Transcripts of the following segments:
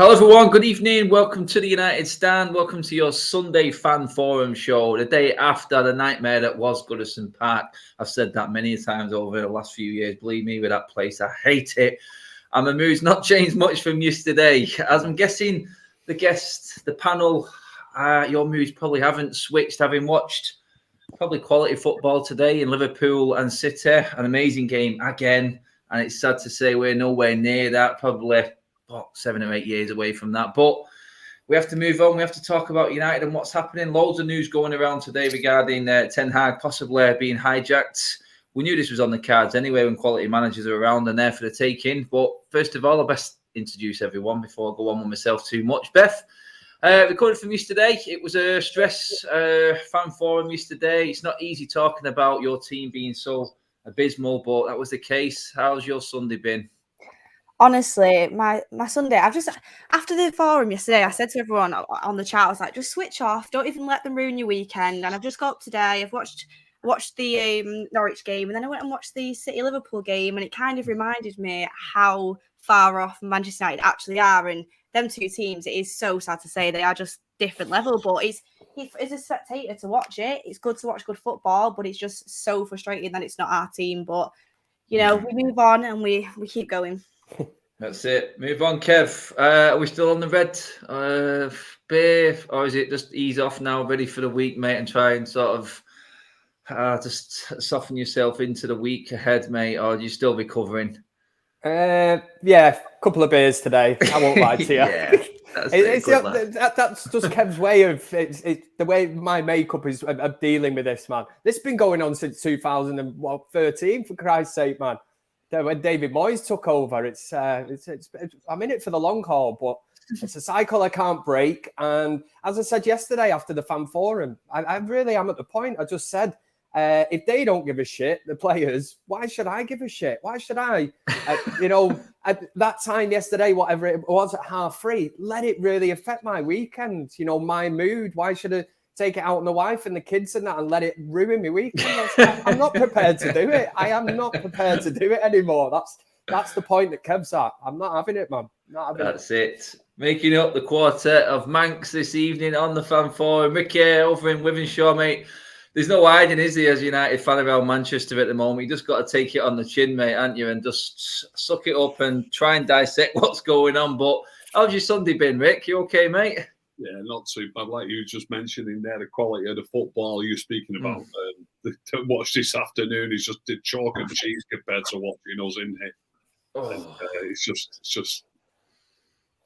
Hello everyone, good evening, welcome to the United Stand, welcome to your Sunday Fan Forum show, the day after the nightmare that was Goodison Park. I've said that many times over the last few years, believe me, with that place, I hate it. And my mood's not changed much from yesterday. As I'm guessing the guests, the panel, your moods probably haven't switched, having watched probably quality football today in Liverpool and City, an amazing game again, and it's sad to say we're nowhere near that, probably 7 or 8 years away from that. But we have to move on. We have to talk about United and what's happening. Loads of news going around today regarding Ten Hag possibly being hijacked. We knew this was on the cards anyway when quality managers are around and there for the taking. But first of all, I best introduce everyone before I go on with myself too much. Beth, recorded from yesterday. It was a stress fan forum yesterday. It's not easy talking about your team being so abysmal, but that was the case. How's your Sunday been? Honestly, my Sunday, after the forum yesterday, I said to everyone on the chat, I was like, just switch off. Don't even let them ruin your weekend. And I've just got up today. I've watched the Norwich game, and then I went and watched the City-Liverpool game, and it kind of reminded me how far off Manchester United actually are. And them two teams, it is so sad to say, they are just different level. But as a spectator to watch it, it's good to watch good football, but it's just so frustrating that it's not our team. But, you know, we move on and we keep going. That's it. Move on, Kev. Are we still on the red beer, or is it just ease off now, ready for the week, mate, and try and sort of just soften yourself into the week ahead, mate, or are you still recovering? Yeah, a couple of beers today. I won't lie to you. Yeah, that's just Kev's way of it's the way my makeup is of dealing with this, man. This has been going on since 2013, for Christ's sake, man. When David Moyes took over, it's I'm in it for the long haul, but it's a cycle I can't break. And as I said yesterday after the fan forum, I really am at the point. I just said, if they don't give a shit, the players, why should I give a shit? Why should I? At that time yesterday, whatever it was at 3:30, let it really affect my weekend. My mood. Why should I take it out on the wife and the kids and that and let it ruin my weekend? I'm not prepared to do it. I am not prepared to do it anymore. That's the point that Kev's at. I'm not having it, man. That's it. Making up the quartet of Manx this evening on the fan forum. Ricky over in Wivenshaw, mate. There's no hiding, is there, as a United fan around Manchester at the moment? You just got to take it on the chin, mate, haven't you? And just suck it up and try and dissect what's going on. But how's your Sunday been, Rick? You okay, mate? Yeah, not too bad. Like you just mentioning there, the quality of the football you're speaking about. To watch this afternoon is just the chalk and cheese compared to watching us in here. It's just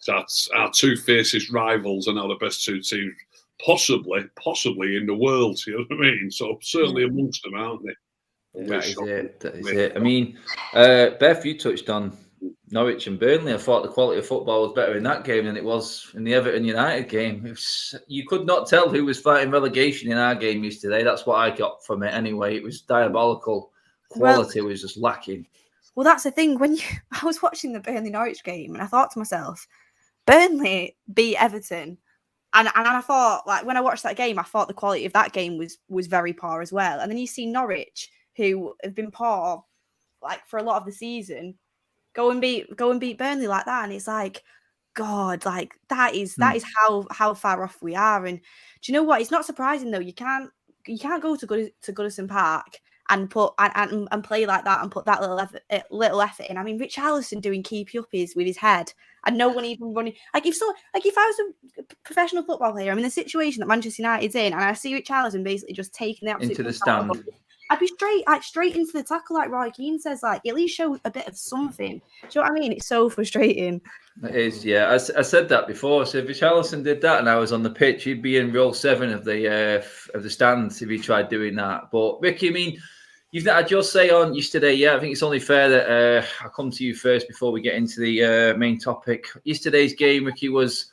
that's our two fiercest rivals and now the best two teams possibly in the world. You know what I mean? So certainly amongst them, aren't they? That is it. I mean, Beth, you touched on Norwich and Burnley. I thought the quality of football was better in that game than it was in the Everton United game. You could not tell who was fighting relegation in our game yesterday. That's what I got from it anyway. It was diabolical. Quality was just lacking. Well, that's the thing. I was watching the Burnley Norwich game and I thought to myself, Burnley beat Everton. And I thought, like, when I watched that game, I thought the quality of that game was very poor as well. And then you see Norwich, who have been poor, like, for a lot of the season, go and beat Burnley like that. And it's like, God, like, that is how far off we are. And do you know what? It's not surprising, though. You can't go to Goodison Park and play like that and put that little effort in. I mean, Richarlison doing keepy uppies with his head and no one even running. Like if I was a professional football player, I'm in the situation that Manchester United's in, and I see Richarlison basically just taking the absolute into the stand. I'd be straight into the tackle, like Roy Keane says. Like, at least show a bit of something. Do you know what I mean? It's so frustrating. It is, yeah. I said that before. So if Richarlison did that and I was on the pitch, he'd be in row 7 of the stands if he tried doing that. But Ricky, I mean, you've had your say on yesterday. Yeah, I think it's only fair that I'll come to you first before we get into the main topic. Yesterday's game, Ricky, was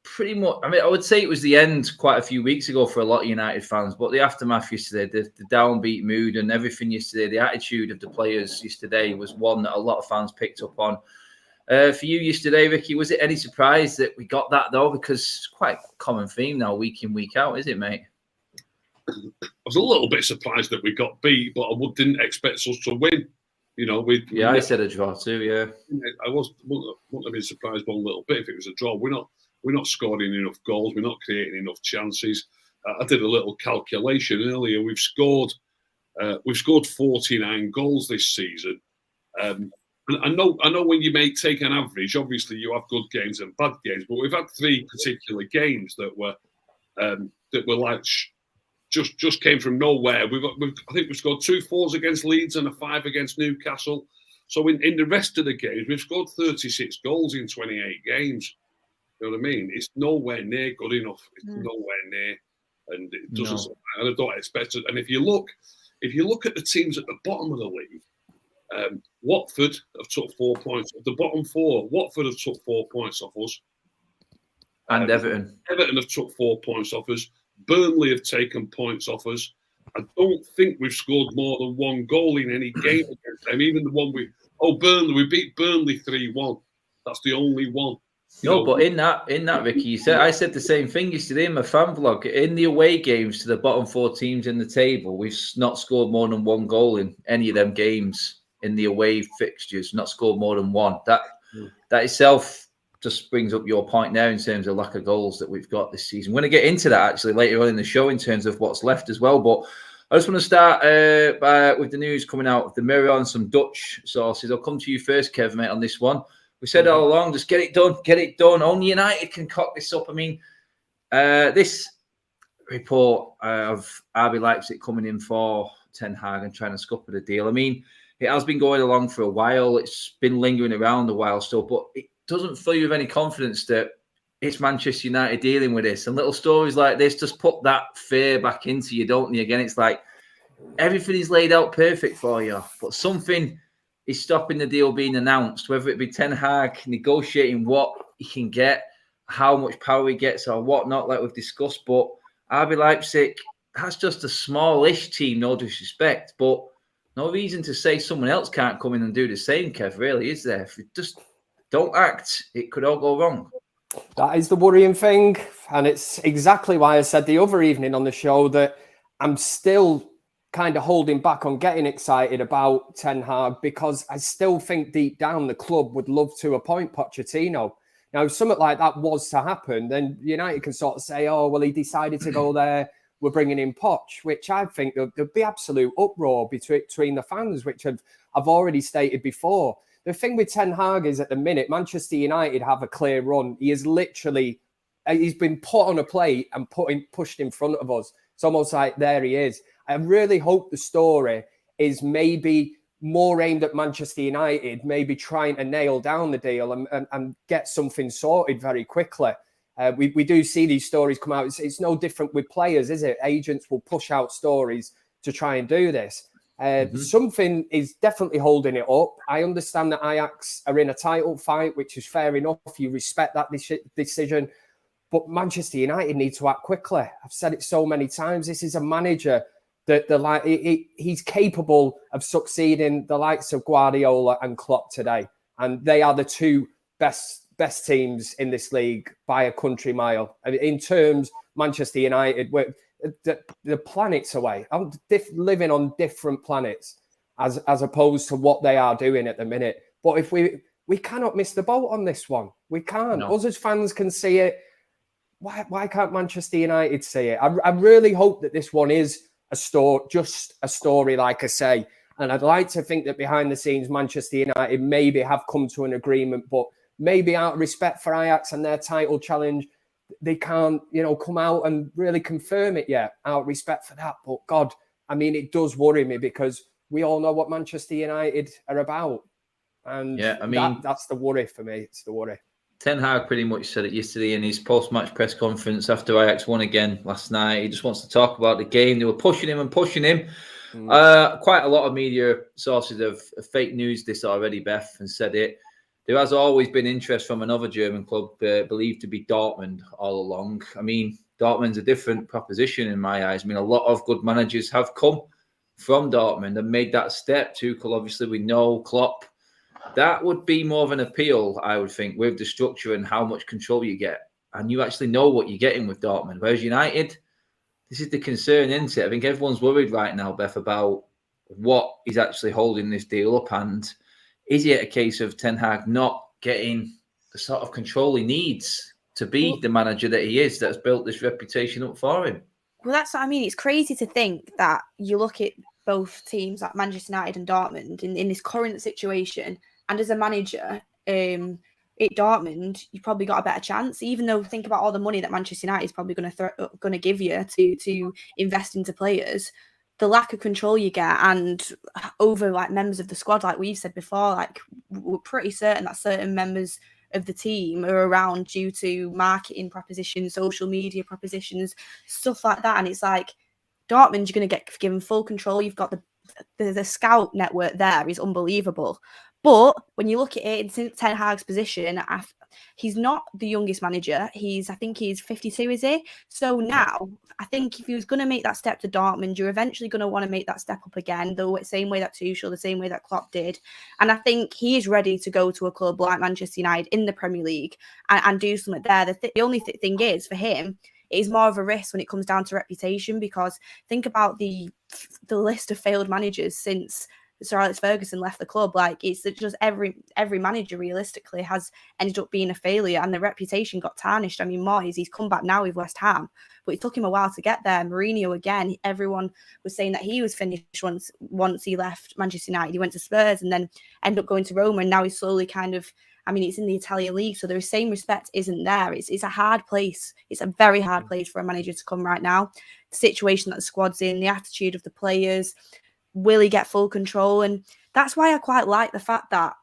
pretty much, I mean, I would say it was the end quite a few weeks ago for a lot of United fans, but the aftermath yesterday, the downbeat mood and everything yesterday, the attitude of the players yesterday was one that a lot of fans picked up on. For you yesterday, Ricky, was it any surprise that we got that, though? Because it's quite a common theme now, week in, week out, is it, mate? I was a little bit surprised that we got beat, but I didn't expect us to win. I said a draw too. Yeah, I wouldn't have been surprised one little bit if it was a draw. We're not scoring enough goals. We're not creating enough chances. I did a little calculation earlier. We've scored 49 goals this season. And I know when you take an average, obviously you have good games and bad games, but we've had 3 particular games that were like just came from nowhere. I think we've scored 2 4s against Leeds and a 5 against Newcastle. So in the rest of the games, we've scored 36 goals in 28 games. You know what I mean? It's nowhere near good enough. It's nowhere near, and it doesn't. No. And I don't expect it. And if you look at the teams at the bottom of the league, Watford have took 4 points. The bottom 4, Watford have took 4 points off us, and Everton. Everton have took 4 points off us. Burnley have taken points off us. I don't think we've scored more than 1 goal in any game against them. Even the one Burnley, we beat Burnley 3-1. That's the only one. But in that, Ricky, I said the same thing yesterday in my fan vlog. In the away games to the bottom 4 teams in the table, we've not scored more than 1 goal in any of them games in the away fixtures. Not scored more than 1. That itself just brings up your point now in terms of lack of goals that we've got this season. We're going to get into that actually later on in the show in terms of what's left as well. But I just want to start with the news coming out of the Mirror and some Dutch sources. I'll come to you first, Kev, mate, on this one. We said all along, just get it done. Only United can cock this up. I mean, this report of RB Leipzig coming in for Ten Hag and trying to scupper the deal. I mean, it has been going along for a while. It's been lingering around a while still, but it doesn't fill you with any confidence that it's Manchester United dealing with this. And little stories like this just put that fear back into you, don't they? Again, it's like everything is laid out perfect for you, but something is stopping the deal being announced, whether it be Ten Hag negotiating what he can get, how much power he gets or whatnot, like we've discussed. But RB Leipzig, that's just a smallish team, no disrespect, but no reason to say someone else can't come in and do the same, Kev, really, is there? If you just don't act, it could all go wrong. That is the worrying thing. And it's exactly why I said the other evening on the show that I'm still kind of holding back on getting excited about Ten Hag, because I still think deep down the club would love to appoint Pochettino. Now, if something like that was to happen, then United can sort of say, oh, well, he decided to go there, we're bringing in Poch, which I think there'd be absolute uproar between the fans, which I've already stated before. The thing with Ten Hag is at the minute, Manchester United have a clear run. He's been put on a plate and pushed in front of us. It's almost like there he is. I really hope the story is maybe more aimed at Manchester United, maybe trying to nail down the deal and get something sorted very quickly. We do see these stories come out. It's no different with players, is it? Agents will push out stories to try and do this. Something is definitely holding it up. I understand that Ajax are in a title fight, which is fair enough. You respect that decision. But Manchester United need to act quickly. I've said it so many times. This is a manager that he's capable of succeeding the likes of Guardiola and Klopp today. And they are the 2 best teams in this league by a country mile. And in terms, Manchester United, the planets away. I'm living on different planets as opposed to what they are doing at the minute. But if we cannot miss the boat on this one. We can't. No. Us as fans can see it. Why can't Manchester United see it? I really hope that this one is just a story, like I say. And I'd like to think that behind the scenes, Manchester United maybe have come to an agreement, but maybe out of respect for Ajax and their title challenge, they can't, come out and really confirm it yet, out of respect for that. But God, I mean, it does worry me because we all know what Manchester United are about. And yeah, I mean, that's the worry for me. It's the worry. Ten Hag pretty much said it yesterday in his post-match press conference after Ajax won again last night. He just wants to talk about the game. They were pushing him. Quite a lot of media sources have fake news this already, Beth, and said it. There has always been interest from another German club believed to be Dortmund all along. I mean, Dortmund's a different proposition in my eyes. I mean, a lot of good managers have come from Dortmund and made that step. Tuchel, obviously, we know, Klopp. That would be more of an appeal, I would think, with the structure and how much control you get. And you actually know what you're getting with Dortmund. Whereas United, this is the concern, isn't it? I think everyone's worried right now, Beth, about what is actually holding this deal up, and is it a case of Ten Hag not getting the sort of control he needs to be the manager that he is, that's built this reputation up for him? Well, that's what I mean. It's crazy to think that you look at both teams like Manchester United and Dortmund in this current situation, and as a manager, at Dortmund, you probably got a better chance. Even though think about all the money that Manchester United is probably going to give you to invest into players, the lack of control you get, and over like members of the squad, like we've said before, like we're pretty certain that certain members of the team are around due to marketing propositions, social media propositions, stuff like that. And it's like Dortmund, you're going to get given full control. You've got the scout network there is unbelievable. But when you look at it in Ten Hag's position, he's not the youngest manager. I think he's 52, is he? So now, I think if he was going to make that step to Dortmund, you're eventually going to want to make that step up again, the same way that Tuchel, the same way that Klopp did. And I think he is ready to go to a club like Manchester United in the Premier League and do something there. The only thing is, for him, it is more of a risk when it comes down to reputation, because think about the list of failed managers since Sir Alex Ferguson left the club. Like, it's just every manager realistically has ended up being a failure, and the reputation got tarnished. I mean, Moyes, he's come back now with West Ham, but it took him a while to get there. Mourinho, again, everyone was saying that he was finished once he left Manchester United. He went to Spurs and then ended up going to Roma, and now he's slowly kind of, I mean, it's in the Italian league, so the same respect isn't there. It's a hard place. It's a very hard place for a manager to come right now. The situation that the squad's in, the attitude of the players, will he get full control? And that's why I quite like the fact that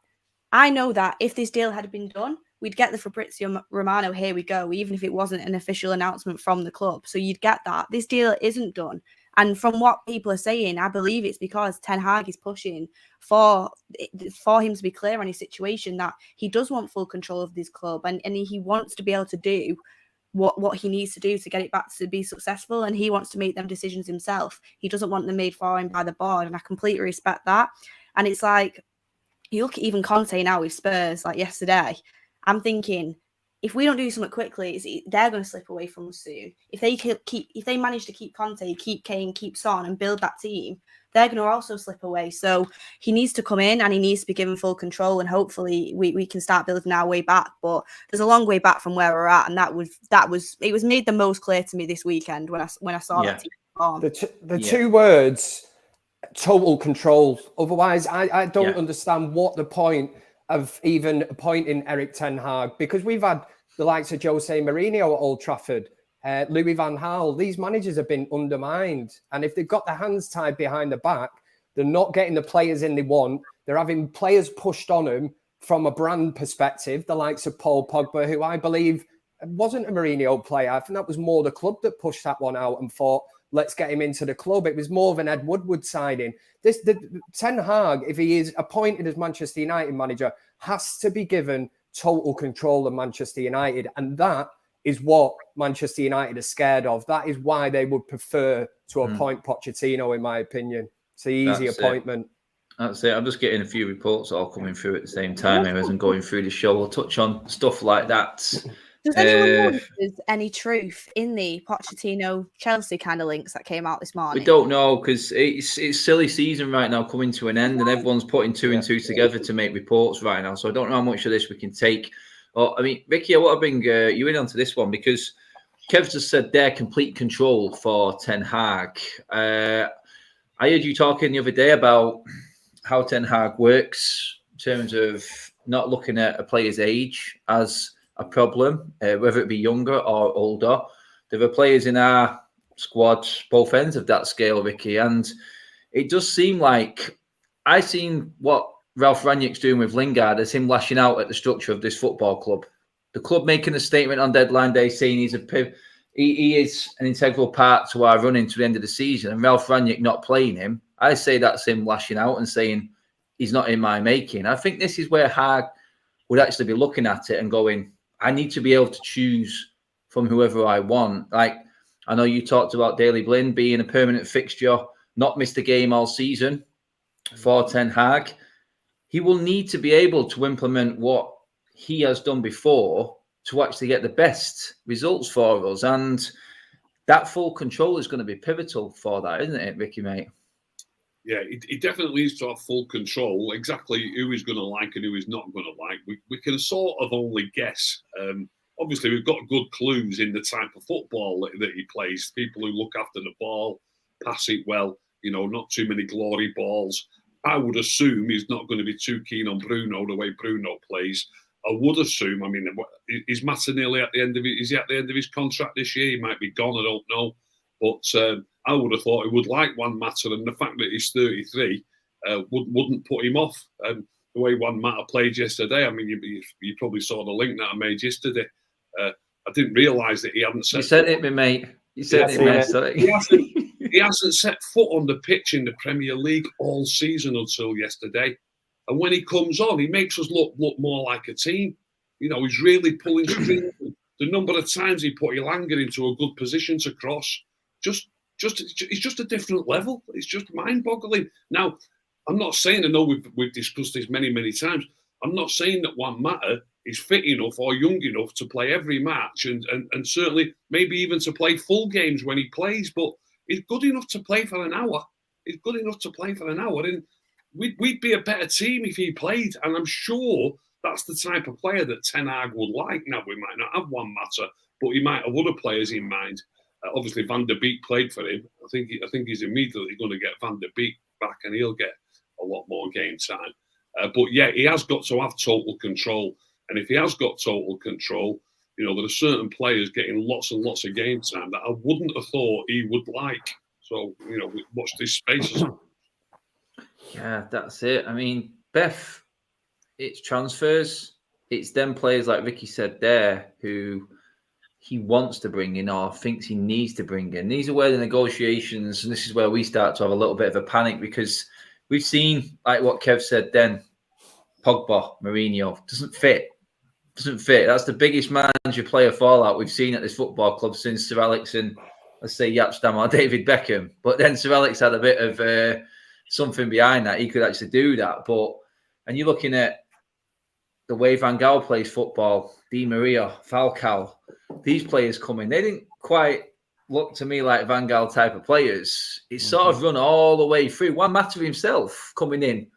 I know that if this deal had been done, we'd get the Fabrizio Romano, here we go, even if it wasn't an official announcement from the club. So you'd get that. This deal isn't done. And from what people are saying, I believe it's because Ten Hag is pushing for him to be clear on his situation, that he does want full control of this club, and he wants to be able to do what he needs to do to get it back to be successful, and he wants to make them decisions himself. He doesn't want them made for him by the board, and I completely respect that. And it's like, you look at even Conte now with Spurs, like yesterday, I'm thinking, if we don't do something quickly, they're going to slip away from us soon. If they manage to keep Conte, keep Kane, keep Son, and build that team, they're going to also slip away. So he needs to come in and he needs to be given full control, and hopefully we can start building our way back. But there's a long way back from where we're at, and it was made the most clear to me this weekend when I saw that team perform. The two words, total control. Otherwise, I don't understand what the point of even appointing Erik Ten Hag, because we've had the likes of Jose Mourinho at Old Trafford, Louis van Gaal. These managers have been undermined, and if they've got their hands tied behind the back, they're not getting the players in they want. They're having players pushed on them from a brand perspective, the likes of Paul Pogba, who I believe wasn't a Mourinho player. I think that was more the club that pushed that one out and thought, let's get him into the club. It was more of an Ed Woodward signing. The Ten Hag, if he is appointed as Manchester United manager, has to be given total control of Manchester United. And that is what Manchester United are scared of. That is why they would prefer to appoint Pochettino, in my opinion. It's the easy appointment. That's it. I'm just getting a few reports all coming through at the same time as I'm going through the show. We'll touch on stuff like that. Does anyone know if there's any truth in the Pochettino-Chelsea kind of links that came out this morning? We don't know, because it's silly season right now coming to an end, and everyone's putting two and two together to make reports right now. So I don't know how much of this we can take. I mean, Ricky, I want to bring you in onto this one, because Kev just said they're complete control for Ten Hag. I heard you talking the other day about how Ten Hag works in terms of not looking at a player's age as a problem, whether it be younger or older. There are players in our squad, both ends of that scale, Ricky, and it does seem like I seen what Ralph Rangnick's doing with Lingard as him lashing out at the structure of this football club. The club making a statement on deadline day saying he is an integral part to our running to the end of the season, and Ralph Rangnick not playing him. I say that's him lashing out and saying he's not in my making. I think this is where Hag would actually be looking at it and going, I need to be able to choose from whoever I want. Like, I know you talked about Daley Blind being a permanent fixture, not missed a game all season for Ten Hag. He will need to be able to implement what he has done before to actually get the best results for us. And that full control is going to be pivotal for that, isn't it, Ricky, mate? Yeah, he definitely needs to have full control. Exactly who he's going to like and who he's not going to like. We can sort of only guess. Obviously, we've got good clues in the type of football that he plays. People who look after the ball, pass it well, not too many glory balls. I would assume he's not going to be too keen on Bruno, the way Bruno plays. I would assume, is Matic nearly at the end of it? Is he at the end of his contract this year? He might be gone, I don't know. But I would have thought he would like Juan Mata, and the fact that he's 33 wouldn't put him off. The way Juan Mata played yesterday, you probably saw the link that I made yesterday. I didn't realise that he hadn't set. You sent it me, mate. You sent it me. Sorry. He hasn't set foot on the pitch in the Premier League all season until yesterday. And when he comes on, he makes us look more like a team. He's really pulling strings. The number of times he put Elanga into a good position to cross. It's just a different level. It's just mind-boggling. Now, I'm not saying, I know we've discussed this many, many times. I'm not saying that Juan Mata is fit enough or young enough to play every match and certainly maybe even to play full games when he plays, but he's good enough to play for an hour. And we'd be a better team if he played. And I'm sure that's the type of player that Ten Hag would like. Now, we might not have Juan Mata, but he might have other players in mind. Obviously, Van der Beek played for him. I think he's immediately going to get Van der Beek back, and he'll get a lot more game time. But yeah, he has got to have total control. And if he has got total control, there are certain players getting lots and lots of game time that I wouldn't have thought he would like. So, watch this space. Yeah, that's it. Beth, it's transfers. It's them players, like Ricky said there, who he wants to bring in or thinks he needs to bring in. These are where the negotiations, and this is where we start to have a little bit of a panic, because we've seen, like what Kev said then, Pogba, Mourinho, doesn't fit. That's the biggest manager-player fallout we've seen at this football club since Sir Alex and, let's say, Yapstam or David Beckham. But then Sir Alex had a bit of something behind that. He could actually do that. And you're looking at the way Van Gaal plays football, Di Maria, Falcao, these players coming, they didn't quite look to me like Van Gaal type of players. It's sort of run all the way through. Juan Mata himself coming in.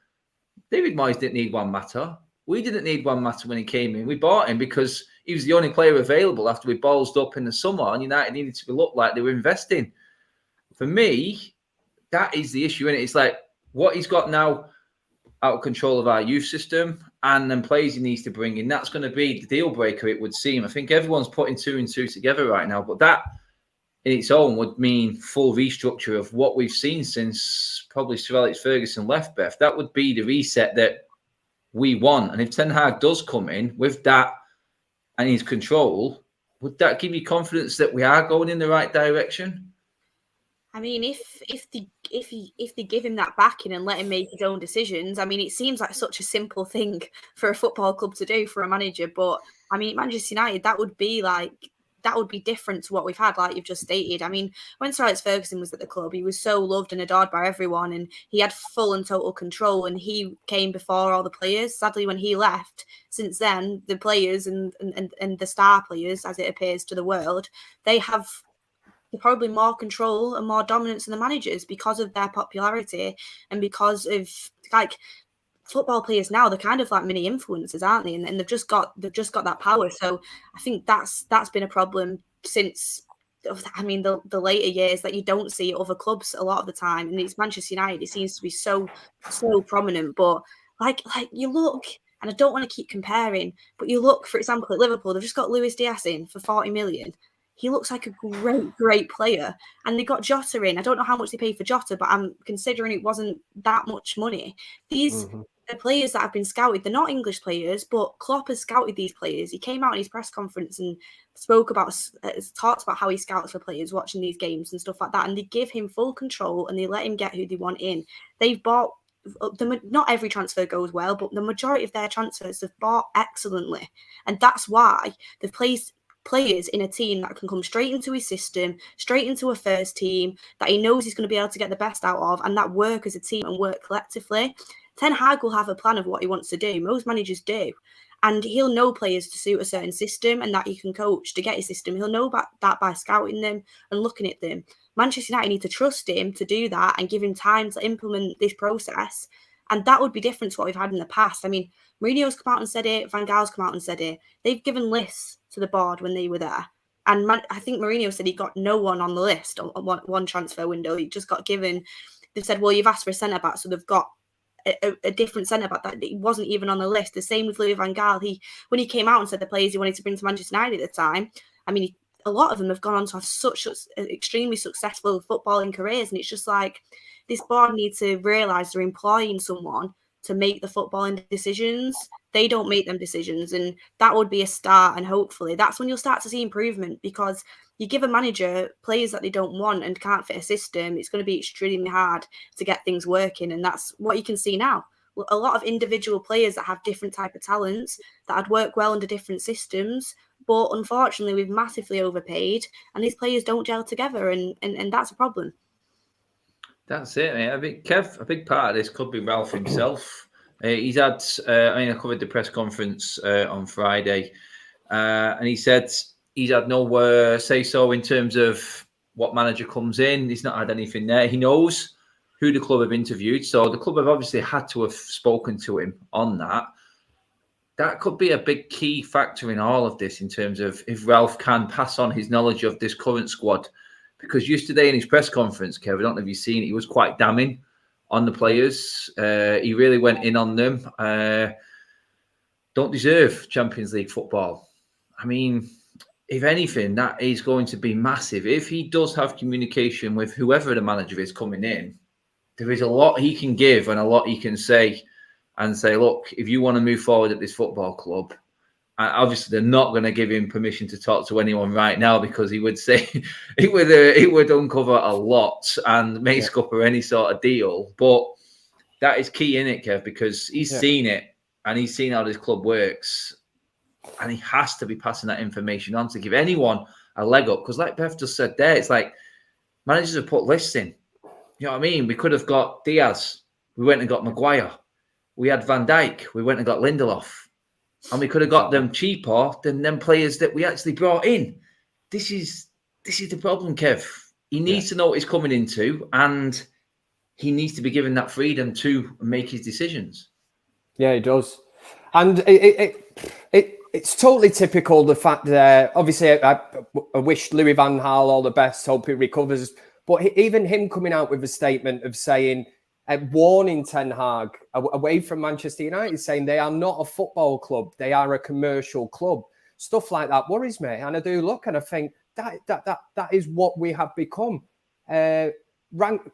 David Moyes didn't need Juan Mata. We didn't need Juan Mata when he came in. We bought him because he was the only player available after we ballsed up in the summer, and United needed to look like they were investing. For me, that is the issue, innit? It's like what he's got now out of control of our youth system, and then players he needs to bring in. That's going to be the deal breaker, it would seem. I think everyone's putting two and two together right now, but that in its own would mean full restructure of what we've seen since probably Sir Alex Ferguson left, Beth. That would be the reset that we want. And if Ten Hag does come in with that and his control, would that give you confidence that we are going in the right direction? If they give him that backing and let him make his own decisions, it seems like such a simple thing for a football club to do for a manager. But Manchester United, that would be different to what we've had, like you've just stated. When Sir Alex Ferguson was at the club, he was so loved and adored by everyone, and he had full and total control, and he came before all the players. Sadly, when he left, since then, the players and the star players, as it appears to the world, they have probably more control and more dominance than the managers because of their popularity and because of, like, football players now, they're kind of like mini influencers, aren't they? And they've just got that power. So I think that's been a problem since the later years, that you don't see at other clubs a lot of the time. And it's Manchester United, it seems to be so prominent. But like you look, and I don't want to keep comparing, but you look, for example, at Liverpool, they've just got Luis Diaz in for 40 million. He looks like a great player. And they got Jota in. I don't know how much they paid for Jota, but I'm considering it wasn't that much money. These the players that have been scouted, they're not English players, but Klopp has scouted these players. He came out in his press conference and talked about how he scouts for players watching these games and stuff like that. And they give him full control and they let him get who they want in. They've bought, not every transfer goes well, but the majority of their transfers have bought excellently. And that's why they've placed players in a team that can come straight into his system, straight into a first team, that he knows he's going to be able to get the best out of, and that work as a team and work collectively. Ten Hag will have a plan of what he wants to do. Most managers do. And he'll know players to suit a certain system and that he can coach to get his system. He'll know about that by scouting them and looking at them. Manchester United need to trust him to do that and give him time to implement this process. And that would be different to what we've had in the past. I mean, Mourinho's come out and said it. Van Gaal's come out and said it. They've given lists to the board when they were there. And I think Mourinho said he got no one on the list on one transfer window. He just got given. They've said, well, you've asked for a centre-back, so they've got a different centre-back that he wasn't even on the list. The same with Louis van Gaal. When he came out and said the players he wanted to bring to Manchester United at the time, I mean, a lot of them have gone on to have such extremely successful footballing careers. And it's just like, this board needs to realise they're employing someone to make the footballing decisions. They don't make them decisions. And that would be a start. And hopefully that's when you'll start to see improvement, because you give a manager players that they don't want and can't fit a system, it's going to be extremely hard to get things working. And that's what you can see now. A lot of individual players that have different type of talents that would work well under different systems. But unfortunately, we've massively overpaid and these players don't gel together. And that's a problem. That's it, mate. I think, Kev, a big part of this could be Ralph himself. He's had, I covered the press conference on Friday, and he said he's had no say-so in terms of what manager comes in. He's not had anything there. He knows who the club have interviewed, so the club have obviously had to have spoken to him on that. That could be a big key factor in all of this in terms of if Ralph can pass on his knowledge of this current squad. Because yesterday in his press conference, Kev, I don't know if you've seen it, he was quite damning on the players. He really went in on them. Don't deserve Champions League football. I mean, if anything, that is going to be massive. If he does have communication with whoever the manager is coming in, there is a lot he can give and a lot he can say and say, look, if you want to move forward at this football club, obviously they're not going to give him permission to talk to anyone right now, because he would say it would uncover a lot and make scupper any sort of deal. But that is key in it, Kev, because he's seen it and he's seen how this club works, and he has to be passing that information on to give anyone a leg up. Because like Beth just said there, it's like managers have put lists in. You know what I mean? We could have got Diaz. We went and got Maguire. We had Van Dijk. We went and got Lindelof. And we could have got them cheaper than them players that we actually brought in. This is the problem, Kev. He needs to know what he's coming into, and he needs to be given that freedom to make his decisions. Yeah, he does. And it's totally typical, the fact that obviously I wish Louis van Gaal all the best, hope he recovers. But even him coming out with a statement of saying, warning Ten Hag away from Manchester United, saying they are not a football club, they are a commercial club. Stuff like that worries me, and I do look and I think that is what we have become. Rangnick,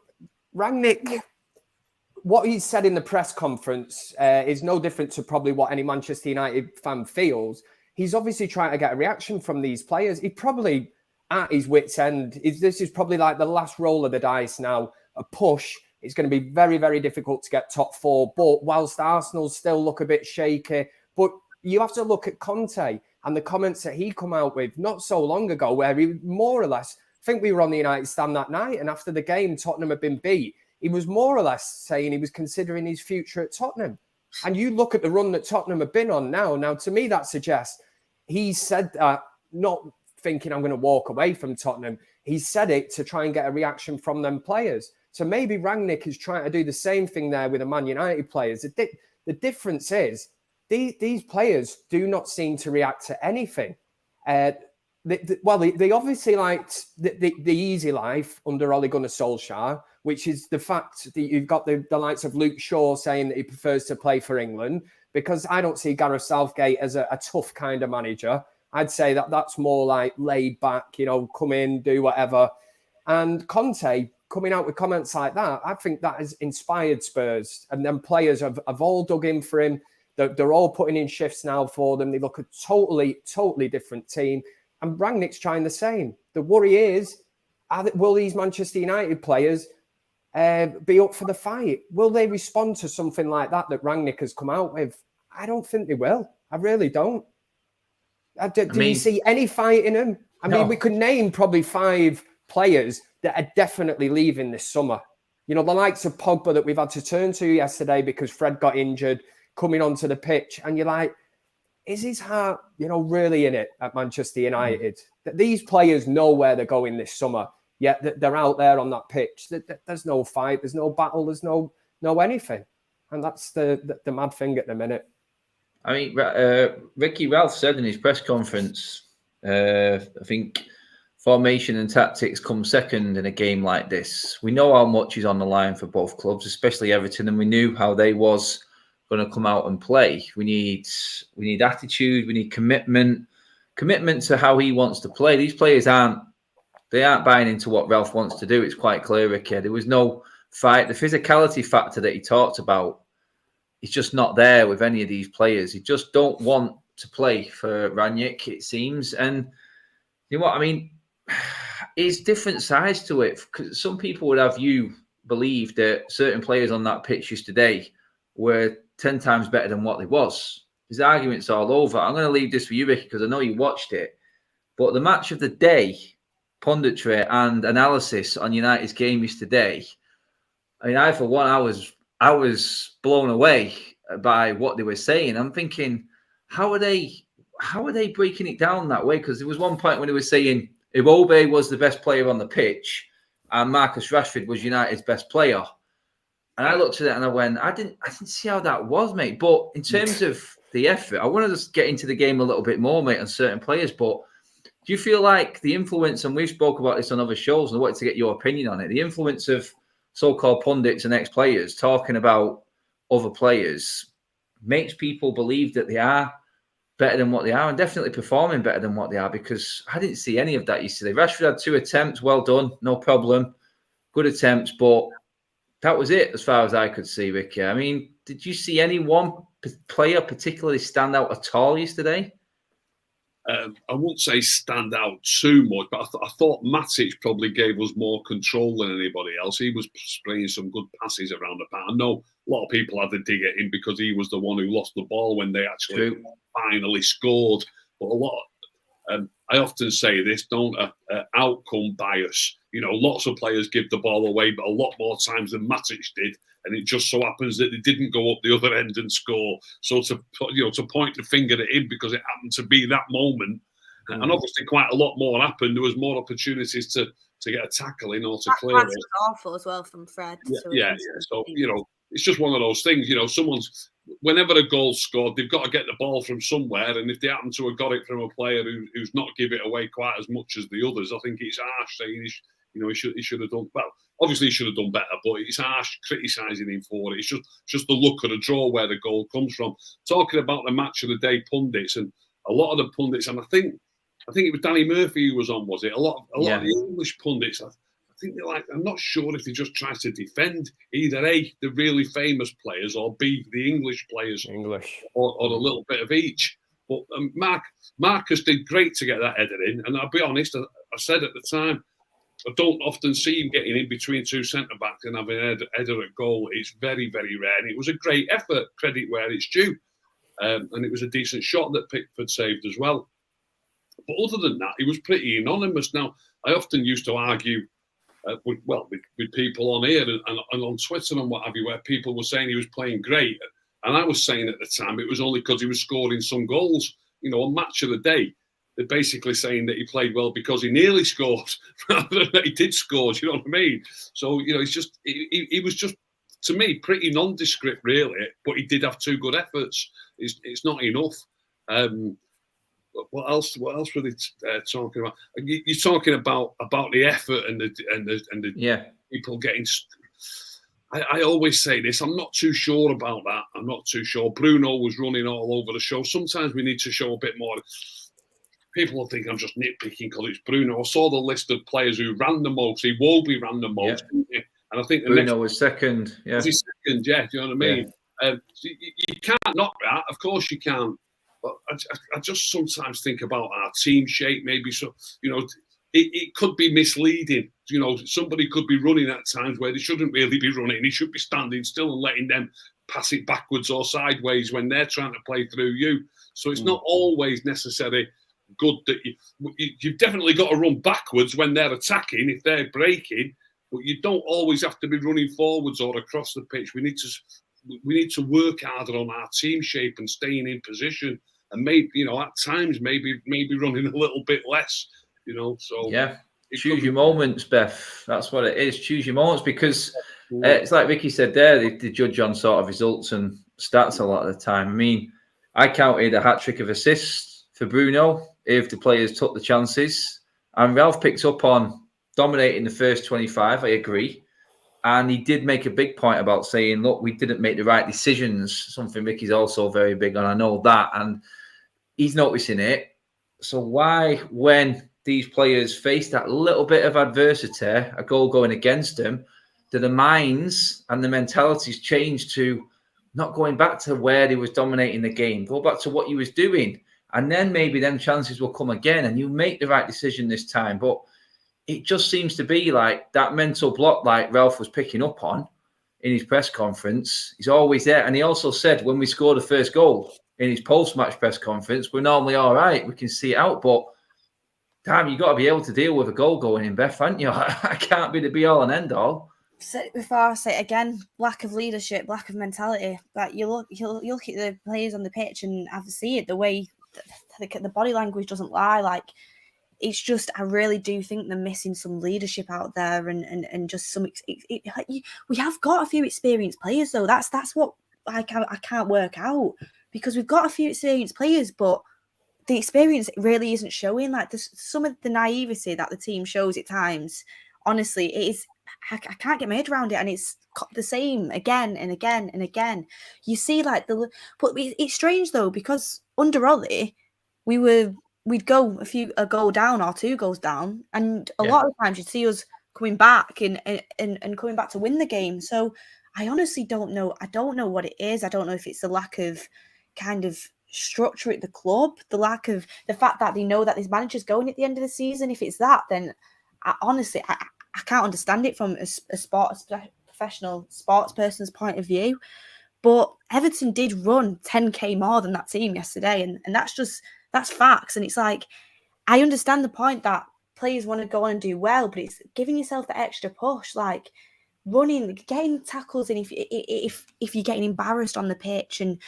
what he said in the press conference is no different to probably what any Manchester United fan feels. He's obviously trying to get a reaction from these players. He probably at his wit's end. This is probably like the last roll of the dice now, a push. It's going to be very, very difficult to get top four. But whilst Arsenal still look a bit shaky, but you have to look at Conte and the comments that he come out with not so long ago, where he more or less, I think we were on the United stand that night, and after the game, Tottenham had been beat. He was more or less saying he was considering his future at Tottenham. And you look at the run that Tottenham have been on now. Now, to me, that suggests he said that not thinking I'm going to walk away from Tottenham. He said it to try and get a reaction from them players. So maybe Rangnick is trying to do the same thing there with the Man United players. The difference is these players do not seem to react to anything. They obviously liked the easy life under Ole Gunnar Solskjaer, which is the fact that you've got the likes of Luke Shaw saying that he prefers to play for England, because I don't see Gareth Southgate as a tough kind of manager. I'd say that's more like laid back, come in, do whatever. And Conte coming out with comments like that, I think that has inspired Spurs. And then players have all dug in for him. They're all putting in shifts now for them. They look a totally, totally different team. And Rangnick's trying the same. The worry is, will these Manchester United players be up for the fight? Will they respond to something like that Rangnick has come out with? I don't think they will. I really don't. Do you see any fight in them? I mean, we could name probably 5 players that are definitely leaving this summer. The likes of Pogba that we've had to turn to yesterday because Fred got injured, coming onto the pitch. And you're like, is his heart, really in it at Manchester United? That these players know where they're going this summer. yet they're out there on that pitch. There's no fight, there's no battle, there's no anything. And that's the mad thing at the minute. I mean, Ricky Ralph said in his press conference, I think formation and tactics come second in a game like this. We know how much is on the line for both clubs, especially Everton, and we knew how they was going to come out and play. We need attitude, we need commitment to how he wants to play. These players aren't buying into what Ralph wants to do. It's quite clear, Ricky. There was no fight. The physicality factor that he talked about, it's just not there with any of these players. He just don't want to play for Rangnick, it seems. And you know what I mean? It's different sides to it. Because some people would have you believe that certain players on that pitch yesterday were 10 times better than what they was. There's arguments all over. I'm going to leave this for you, Ricky, because I know you watched it. But the match of the day, punditry and analysis on United's game yesterday, I mean, for one, I was blown away by what they were saying. I'm thinking, how are they breaking it down that way? Because there was one point when they were saying Iwobi was the best player on the pitch and Marcus Rashford was United's best player. And I looked at it and I went, I didn't see how that was, mate. But in terms of the effort, I want to just get into the game a little bit more, mate, on certain players. But do you feel like the influence, and we've spoke about this on other shows, and I wanted to get your opinion on it, the influence of so-called pundits and ex-players talking about other players makes people believe that they are better than what they are and definitely performing better than what they are, because I didn't see any of that yesterday. Rashford had 2 attempts, well done, no problem, good attempts, but that was it as far as I could see, Ricky. I mean, did you see any one player particularly stand out at all yesterday? I wouldn't say stand out too much, but I thought Matic probably gave us more control than anybody else. He was spraying some good passes around the park. I know a lot of people had to dig at him because he was the one who lost the ball when they actually finally scored. But I often say this, don't outcome bias. You know, lots of players give the ball away, but a lot more times than Matic did. And it just so happens that they didn't go up the other end and score. So to point the finger at him because it happened to be that moment, and obviously quite a lot more happened. There was more opportunities to get a tackle in or to clear it. Was awful as well from Fred. Yeah. So it's just one of those things. Whenever a goal's scored, they've got to get the ball from somewhere, and if they happen to have got it from a player who's not give it away quite as much as the others, I think it's harsh saying he should have done well. Obviously, he should have done better, but it's harsh criticising him for it. It's just the look of the draw where the goal comes from. Talking about the match of the day pundits, and a lot of the pundits, and I think it was Danny Murphy who was on, was it? A lot of the English pundits, I think they're like, I'm not sure if they just try to defend either A, the really famous players, or B, the English players, or a little bit of each. But Marcus did great to get that header in, and I'll be honest, I said at the time, I don't often see him getting in between 2 centre-backs and having a header at goal. It's very, very rare. And it was a great effort, credit where it's due. And it was a decent shot that Pickford saved as well. But other than that, he was pretty anonymous. Now, I often used to argue with people on here and on Twitter and what have you, where people were saying he was playing great. And I was saying at the time it was only because he was scoring some goals. On Match of the Day, they're basically saying that he played well because he nearly scored rather than that he did score. Do you know what I mean? So, it's just, he was just, to me, pretty nondescript, really, but he did have 2 good efforts. It's not enough. What else were they talking about? You're talking about the effort and the people getting. I always say this. I'm not too sure about that. I'm not too sure. Bruno was running all over the show. Sometimes we need to show a bit more. People will think I'm just nitpicking because it's Bruno. I saw the list of players who ran the most. Iwobi ran the most, and I think Bruno was second. Yeah, was he second? Yeah, do you know what I mean? You can't knock that. Of course you can't. But I just sometimes think about our team shape. Maybe it could be misleading. Somebody could be running at times where they shouldn't really be running. He should be standing still and letting them pass it backwards or sideways when they're trying to play through you. So it's not always necessary good that you've definitely got to run backwards when they're attacking if they're breaking, but you don't always have to be running forwards or across the pitch. We need to work harder on our team shape and staying in position, and maybe at times maybe running a little bit less. So choose your moments, Beth. That's what it is. Choose your moments, because it's like Vicky said there, they judge on sort of results and stats a lot of the time. I mean, I counted a hat-trick of assists for Bruno if the players took the chances. And Ralph picks up on dominating the first 25, I agree. And he did make a big point about saying, look, we didn't make the right decisions, something Vicky's also very big on. I know that. And he's noticing it. So why, when these players face that little bit of adversity, a goal going against them, do the minds and the mentalities change to not going back to where he was dominating the game, go back to what he was doing? And then maybe them chances will come again and you make the right decision this time. But it just seems to be like that mental block, like Ralph was picking up on in his press conference. He's always there. And he also said when we scored the first goal in his post-match press conference, we're normally all right. We can see it out. But, damn, you've got to be able to deal with a goal going in, Beth, haven't you? I can't be the be-all and end-all. Said it before, I say it again, lack of leadership, lack of mentality. Like you look at the players on the pitch and have to see it, the way the body language doesn't lie. Like, it's just, I really do think they're missing some leadership out there and just some. We have got a few experienced players though. That's what I can't work out, because we've got a few experienced players, but the experience really isn't showing. Like, there's some of the naivety that the team shows at times. Honestly, it is. I can't get my head around it, and it's the same again and again and again. You see, like but it's strange though, because under Ollie, we'd go a goal down or 2 goals down, and a lot of times you'd see us coming back and coming back to win the game. So I honestly don't know. I don't know what it is. I don't know if it's the lack of kind of structure at the club, the lack of the fact that they know that this manager's going at the end of the season. If it's that, then honestly, I can't understand it from a professional sports person's point of view. But Everton did run 10k more than that team yesterday, and that's facts. And it's like, I understand the point that players want to go on and do well, but it's giving yourself the extra push, like running, getting tackles, and if you're getting embarrassed on the pitch, and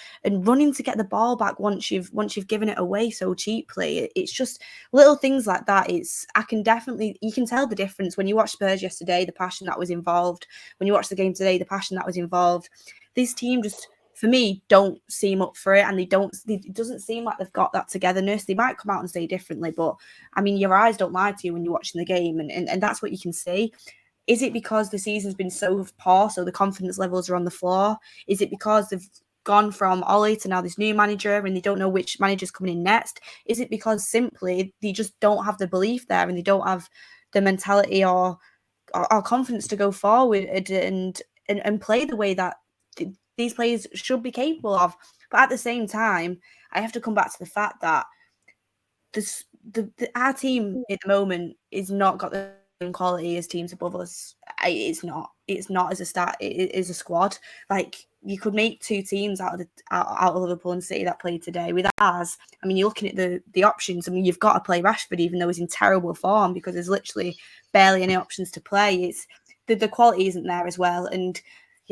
running to get the ball back once you've given it away so cheaply. It's just little things like that. You can tell the difference when you watch Spurs yesterday, the passion that was involved. When you watch the game today, the passion that was involved. This team just, for me, don't seem up for it, and it doesn't seem like they've got that togetherness. They might come out and say differently, but I mean, your eyes don't lie to you when you're watching the game, and that's what you can see. Is it because the season's been so poor, so the confidence levels are on the floor? Is it because they've gone from Ollie to now this new manager and they don't know which manager's coming in next? Is it because simply they just don't have the belief there and they don't have the mentality or confidence to go forward and play the way that these players should be capable of? But at the same time, I have to come back to the fact that our team at the moment is not got the quality as teams above us. It's not as it is a squad. Like, you could make 2 teams out of Liverpool and City that played today. With ours, I mean, you're looking at the options. I mean, you've got to play Rashford even though he's in terrible form, because there's literally barely any options to play. It's the quality isn't there as well. And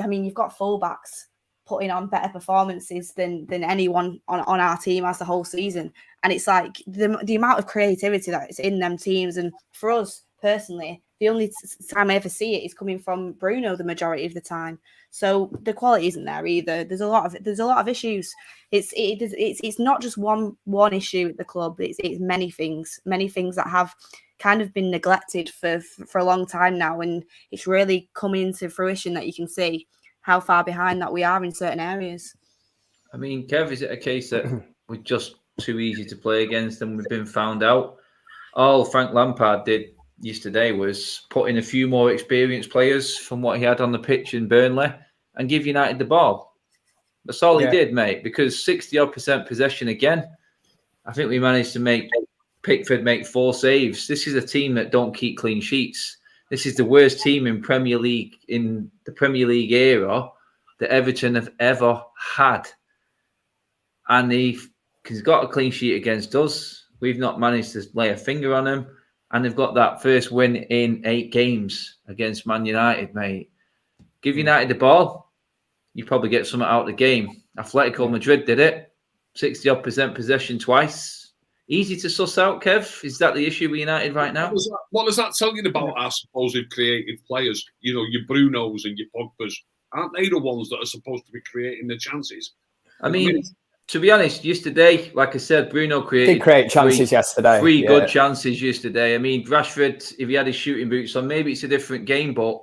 I mean, you've got fullbacks putting on better performances than anyone on our team as the whole season. And it's like the amount of creativity that is in them teams. And for us personally, the only time I ever see it is coming from Bruno the majority of the time. So the quality isn't there either. There's a lot of issues. It's not just one issue at the club. It's many things that have kind of been neglected for a long time now, and it's really coming into fruition that you can see how far behind that we are in certain areas. I mean, Kev, is it a case that we're just too easy to play against and we've been found out? All Frank Lampard did yesterday was put in a few more experienced players from what he had on the pitch in Burnley and give United the ball. That's all he did, mate, because 60% possession again. I think we managed to make Pickford make 4 saves. This is a team that don't keep clean sheets. This is the worst team in the Premier League era that Everton have ever had. And he's got a clean sheet against us. We've not managed to lay a finger on him. And they've got that first win in 8 games against Man United, mate. Give United the ball, you probably get something out of the game. Atletico Madrid did it. 60% possession twice. easy to suss out, Kev? Is that the issue with United right now? What does that tell you about our supposed creative players? You know, your Brunos and your Pogbas. Aren't they the ones that are supposed to be creating the chances? I mean, to be honest, yesterday, like I said, Bruno did create chances yesterday. Three good chances yesterday. I mean, Rashford, if he had his shooting boots on, maybe it's a different game. But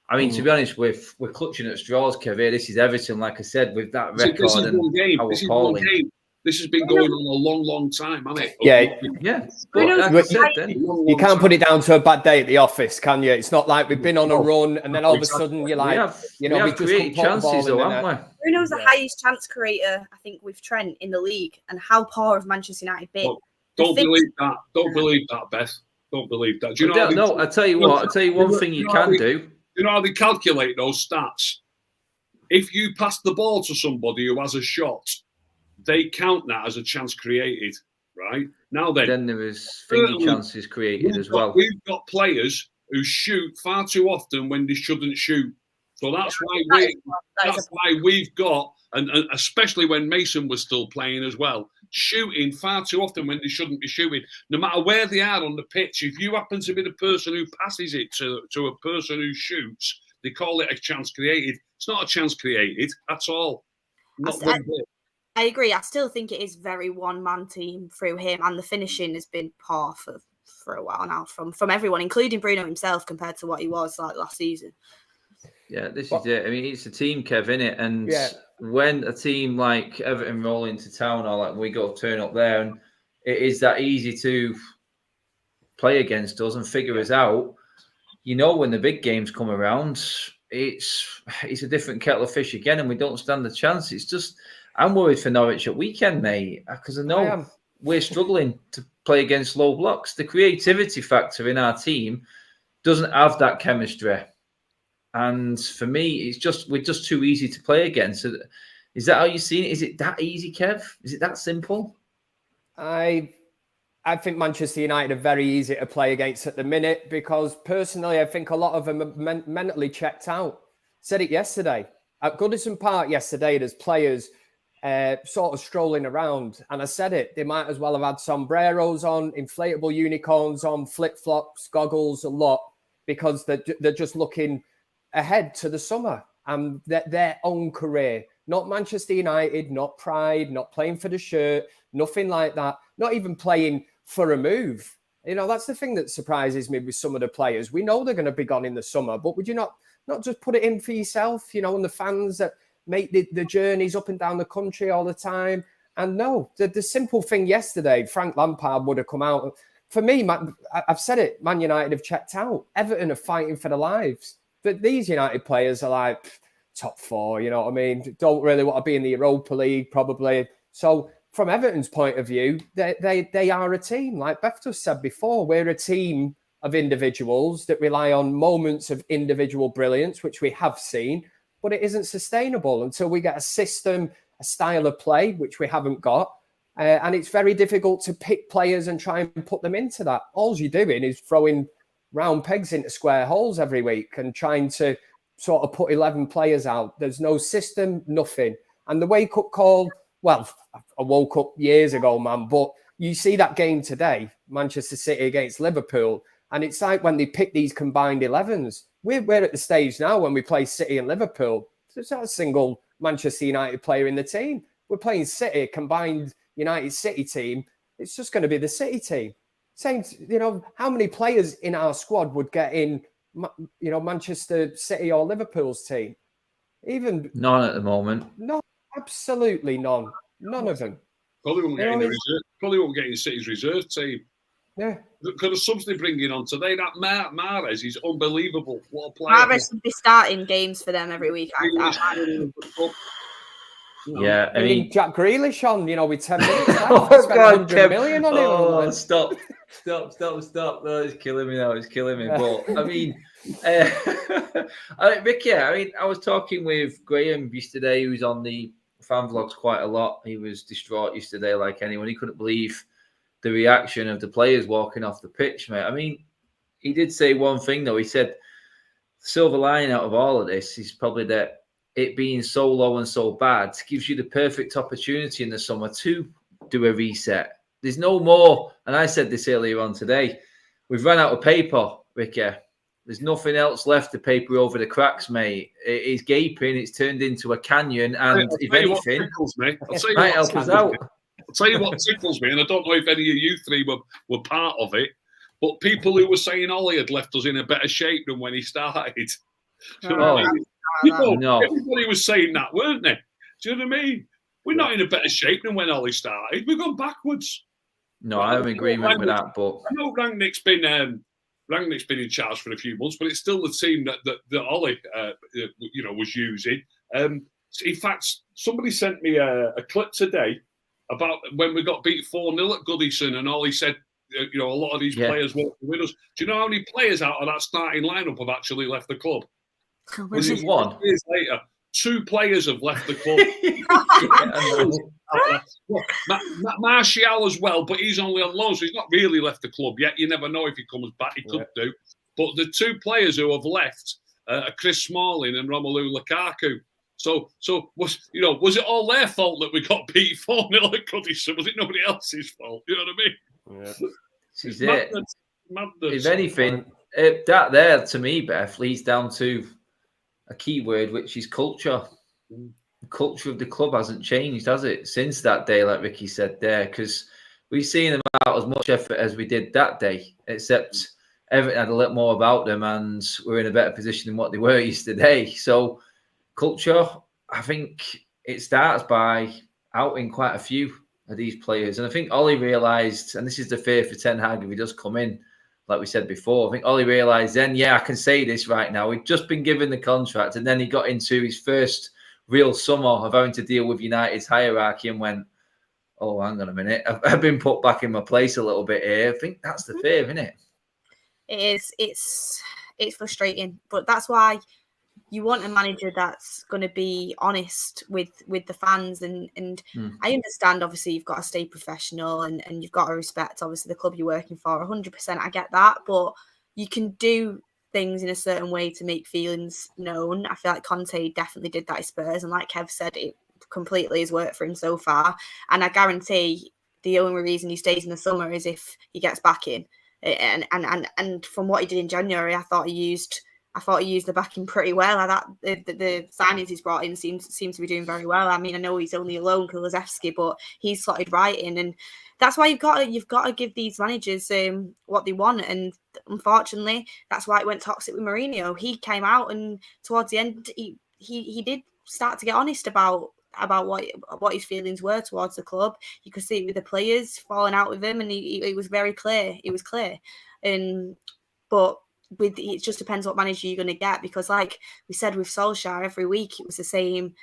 I mean, to be honest, we're clutching at straws, Kev. This is Everton, like I said, with that record. This is one game. This is one game. This has been going on a long, long time, hasn't it? Yeah. But like I said, then, you can't put it down to a bad day at the office, can you? It's not like we've been on a run and then all of a sudden you're like, we have created chances, though, haven't we? Bruno's the highest chance creator, I think, with Trent in the league. And how poor have Manchester United been? Well, don't believe that. Don't believe that, Beth. Don't believe that. Do you know? No, I tell you what. I'll tell you one thing you can do. You know how they calculate those stats? If you pass the ball to somebody who has a shot, they count that as a chance created, right? Now then there is thingy chances created as well. We've got players who shoot far too often when they shouldn't shoot. So that's why we've got, and especially when Mason was still playing as well, shooting far too often when they shouldn't be shooting. No matter where they are on the pitch, if you happen to be the person who passes it to a person who shoots, they call it a chance created. It's not a chance created at all. Not one bit. I agree. I still think it is very one-man team through him, and the finishing has been poor for a while now from everyone, including Bruno himself, compared to what he was like last season. Yeah, this is it. I mean, it's a team, Kev, innit? And when a team like Everton roll into town, or like we go turn up there, and it is that easy to play against us and figure us out. You know, when the big games come around, it's a different kettle of fish again, and we don't stand the chance. It's just, I'm worried for Norwich at weekend, mate, because I know we're struggling to play against low blocks. The creativity factor in our team doesn't have that chemistry. And for me, we're just too easy to play against. Is that how you see it? Is it that easy, Kev? Is it that simple? I think Manchester United are very easy to play against at the minute because personally, I think a lot of them are mentally checked out. Said it yesterday. At Goodison Park yesterday, there's players sort of strolling around. And I said it, they might as well have had sombreros on, inflatable unicorns on, flip-flops, goggles, a lot, because they're just looking ahead to the summer and their own career. Not Manchester United, not pride, not playing for the shirt, nothing like that. Not even playing for a move. You know, that's the thing that surprises me with some of the players. We know they're going to be gone in the summer, but would you not just put it in for yourself, you know, and the fans that make the journeys up and down the country all the time? And no, the simple thing yesterday, Frank Lampard would have come out. For me, I've said it, Man United have checked out. Everton are fighting for their lives. But these United players are like top four, you know what I mean? Don't really want to be in the Europa League, probably. So from Everton's point of view, they are a team. Like Beth just said before, we're a team of individuals that rely on moments of individual brilliance, which we have seen, but it isn't sustainable until we get a system, a style of play, which we haven't got. And it's very difficult to pick players and try and put them into that. All you're doing is throwing round pegs into square holes every week and trying to sort of put 11 players out. There's no system, nothing. And the wake-up call, well, I woke up years ago, man, but you see that game today, Manchester City against Liverpool, and it's like when they pick these combined 11s. We're at the stage now when we play City and Liverpool. There's not a single Manchester United player in the team. We're playing City, combined United City team. It's just going to be the City team. Same, you know, how many players in our squad would get in, you know, Manchester City or Liverpool's team? Even none at the moment. No, absolutely none. None of them. Probably won't get in the reserve. Probably won't get in City's reserve team. Yeah. Because of something bringing on today, that Mahrez is unbelievable. What a player! Mahrez would be starting games for them every week. Yeah, I mean, Jack Grealish on, you know, with 10 minutes. Oh, God, 100 million on him. Oh, stop. No, it's killing me now. It's killing me. But, I mean, Ricky, I mean, I was talking with Graham yesterday, who's on the fan vlogs quite a lot. He was distraught yesterday, like anyone. He couldn't believe the reaction of the players walking off the pitch, mate. I mean, he did say one thing, though. He said, the silver lining out of all of this is probably that it being so low and so bad gives you the perfect opportunity in the summer to do a reset. There's no more. And I said this earlier on today. We've run out of paper, Ricky. There's nothing else left to paper over the cracks, mate. It's gaping. It's turned into a canyon. And if anything, might help us out. I'll tell you what tickles me, and I don't know if any of you three were part of it, but people who were saying Ollie had left us in a better shape than when he started. Do you know what I mean? No. Everybody was saying that, weren't they? Do you know what I mean? We're not in a better shape than when Ollie started. We've gone backwards. No, I'm in agreement with that. But I know Rangnick's been in charge for a few months, but it's still the team that Ollie, was using. In fact, somebody sent me a clip today about when we got beat 4-0 at Goodison, and Ollie said, a lot of these players won't be with us. Do you know how many players out of that starting lineup have actually left the club? Was it one? Years later, 2 players have left the club. Martial as well, but he's only on loan, so he's not really left the club yet. You never know if he comes back. He could do. But the 2 players who have left are Chris Smalling and Romelu Lukaku. So was it all their fault that we got beat 4-0 at Goodison? Was it nobody else's fault? You know what I mean? Yeah. This is madness. If anything, that there to me, Beth, leads down to a key word, which is culture. The culture of the club hasn't changed, has it, since that day, like Ricky said there? Because we've seen them out as much effort as we did that day, except Everton had a lot more about them and we're in a better position than what they were yesterday. So culture, I think it starts by outing quite a few of these players. And I think Ollie realised, and this is the fear for Ten Hag if he does come in, like we said before, I think Ollie realised then, I can say this right now. He'd just been given the contract and then he got into his first real summer of having to deal with United's hierarchy and went, oh, hang on a minute. I've been put back in my place a little bit here. I think that's the fear, isn't it? It is. It's frustrating, but that's why you want a manager that's going to be honest with the fans. And I understand, obviously, you've got to stay professional and you've got to respect, obviously, the club you're working for. 100%, I get that. But you can do things in a certain way to make feelings known. I feel like Conte definitely did that at Spurs. And like Kev said, it completely has worked for him so far. And I guarantee the only reason he stays in the summer is if he gets back in. And from what he did in January, I thought he used the backing pretty well. I thought the signings he's brought in seem to be doing very well. I mean, I know he's only alone, Kulusevski, but he's slotted right in, and that's why you've got to give these managers what they want. And unfortunately, that's why it went toxic with Mourinho. He came out, and towards the end, he did start to get honest about what his feelings were towards the club. You could see it with the players falling out with him, and it was very clear. It was clear, but. It just depends what manager you're going to get, because like we said with Solskjaer, every week it was the same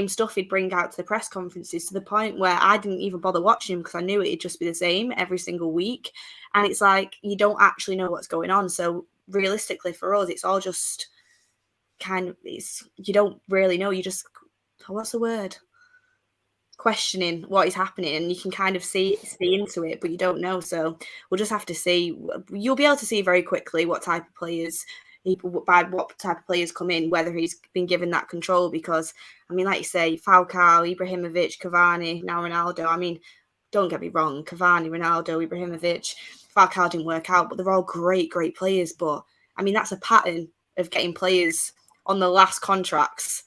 stuff he'd bring out to the press conferences, to the point where I didn't even bother watching him because I knew it'd just be the same every single week. And it's like you don't actually know what's going on. So realistically for us, it's all just kind of, you don't really know. You just, what's the word? Questioning what is happening, and you can kind of see into it, but you don't know. So we'll just have to see. You'll be able to see very quickly what type of players come in, whether he's been given that control. Because I mean, like you say, Falcao, Ibrahimovic, Cavani, now Ronaldo. I mean, don't get me wrong, Cavani, Ronaldo, Ibrahimovic, Falcao didn't work out, but they're all great players. But I mean, that's a pattern of getting players on the last contracts.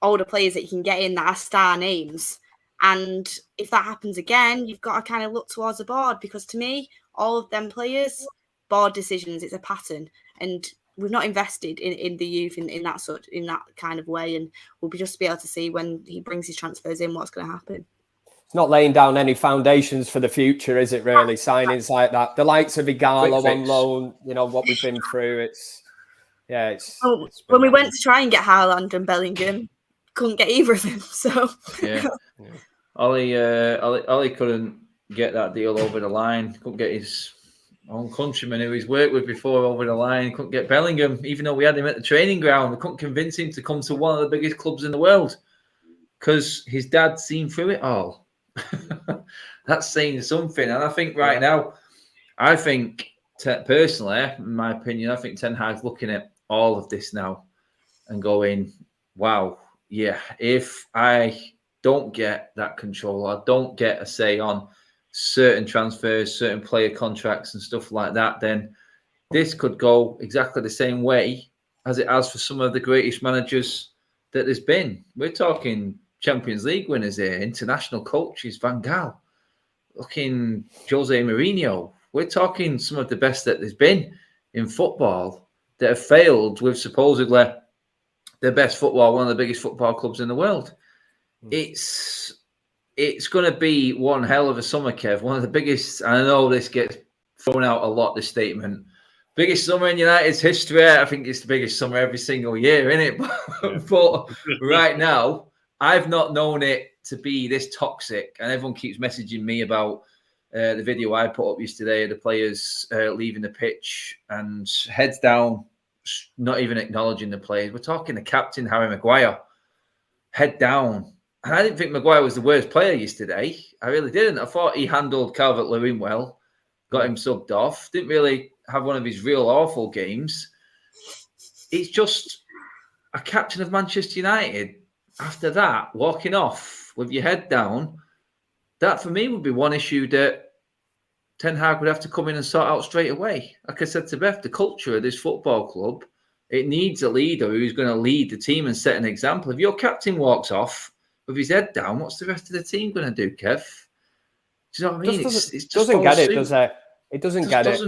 Older players that you can get in that are star names, and if that happens again, you've got to kind of look towards the board, because to me, all of them players, board decisions, it's a pattern, and we've not invested in the youth in that kind of way, and we'll just be able to see when he brings his transfers in what's going to happen. It's not laying down any foundations for the future, is it? Really, signings like that, the likes of Igalo on loan, what we've been through. When we went to try and get Haaland and Bellingham, couldn't get either of them. So Ollie couldn't get that deal over the line. Couldn't get his own countryman who he's worked with before over the line. Couldn't get Bellingham, even though we had him at the training ground. We couldn't convince him to come to one of the biggest clubs in the world because his dad's seen through it all. That's saying something. And I think right now, personally, in my opinion, I think Ten Hag's looking at all of this now and going, wow, if I don't get that control, I don't get a say on certain transfers, certain player contracts and stuff like that, then this could go exactly the same way as it has for some of the greatest managers that there's been. We're talking Champions League winners here, international coaches, Van Gaal, looking Jose Mourinho. We're talking some of the best that there's been in football that have failed with supposedly the best football, one of the biggest football clubs in the world. It's going to be one hell of a summer, Kev. One of the biggest, and I know this gets thrown out a lot, this statement. Biggest summer in United's history. I think it's the biggest summer every single year, isn't it? But right now, I've not known it to be this toxic. And everyone keeps messaging me about the video I put up yesterday of the players leaving the pitch and heads down, not even acknowledging the players. We're talking the captain, Harry Maguire, head down. And I didn't think Maguire was the worst player yesterday. I really didn't. I thought he handled Calvert-Lewin well, got him subbed off. Didn't really have one of his real awful games. It's just a captain of Manchester United. After that, walking off with your head down, that for me would be one issue that Ten Hag would have to come in and sort out straight away. Like I said to Beth, the culture of this football club, it needs a leader who's going to lead the team and set an example. If your captain walks off with his head down, what's the rest of the team going to do, Kev? Do you know what I mean? It just doesn't get it, does it? It doesn't get it.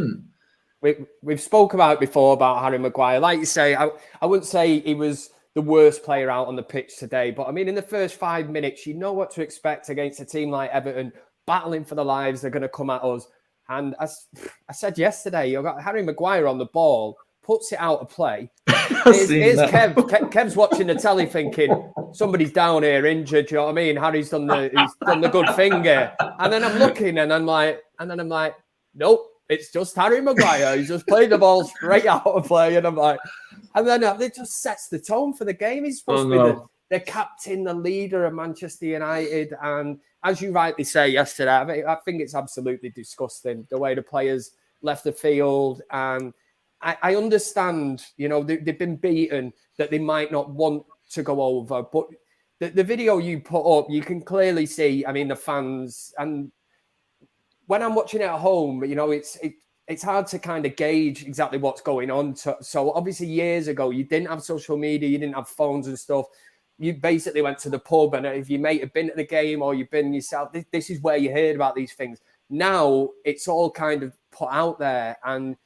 We've spoke about it before about Harry Maguire. Like you say, I wouldn't say he was the worst player out on the pitch today, but I mean, in the first 5 minutes, you know what to expect against a team like Everton, battling for their lives. They're going to come at us. And as I said yesterday, you've got Harry Maguire on the ball, puts it out of play. Here's Kev. Kev's watching the telly thinking, somebody's down here injured. You know what I mean? Harry's done the good thing here. And then I'm looking and I'm like, nope. It's just Harry Maguire. He's just played the ball straight out of play. And I'm like, and then it just sets the tone for the game. He's supposed to be the captain, the leader of Manchester United. And as you rightly say yesterday, I think it's absolutely disgusting the way the players left the field. And I understand, you know, they've been beaten, that they might not want to go over. But the video you put up, you can clearly see, I mean, the fans. And when I'm watching it at home, you know, it's hard to kind of gauge exactly what's going on. So obviously years ago, you didn't have social media, you didn't have phones and stuff. You basically went to the pub, and if your mate had been at the game or you've been yourself, this is where you heard about these things. Now it's all kind of put out there, and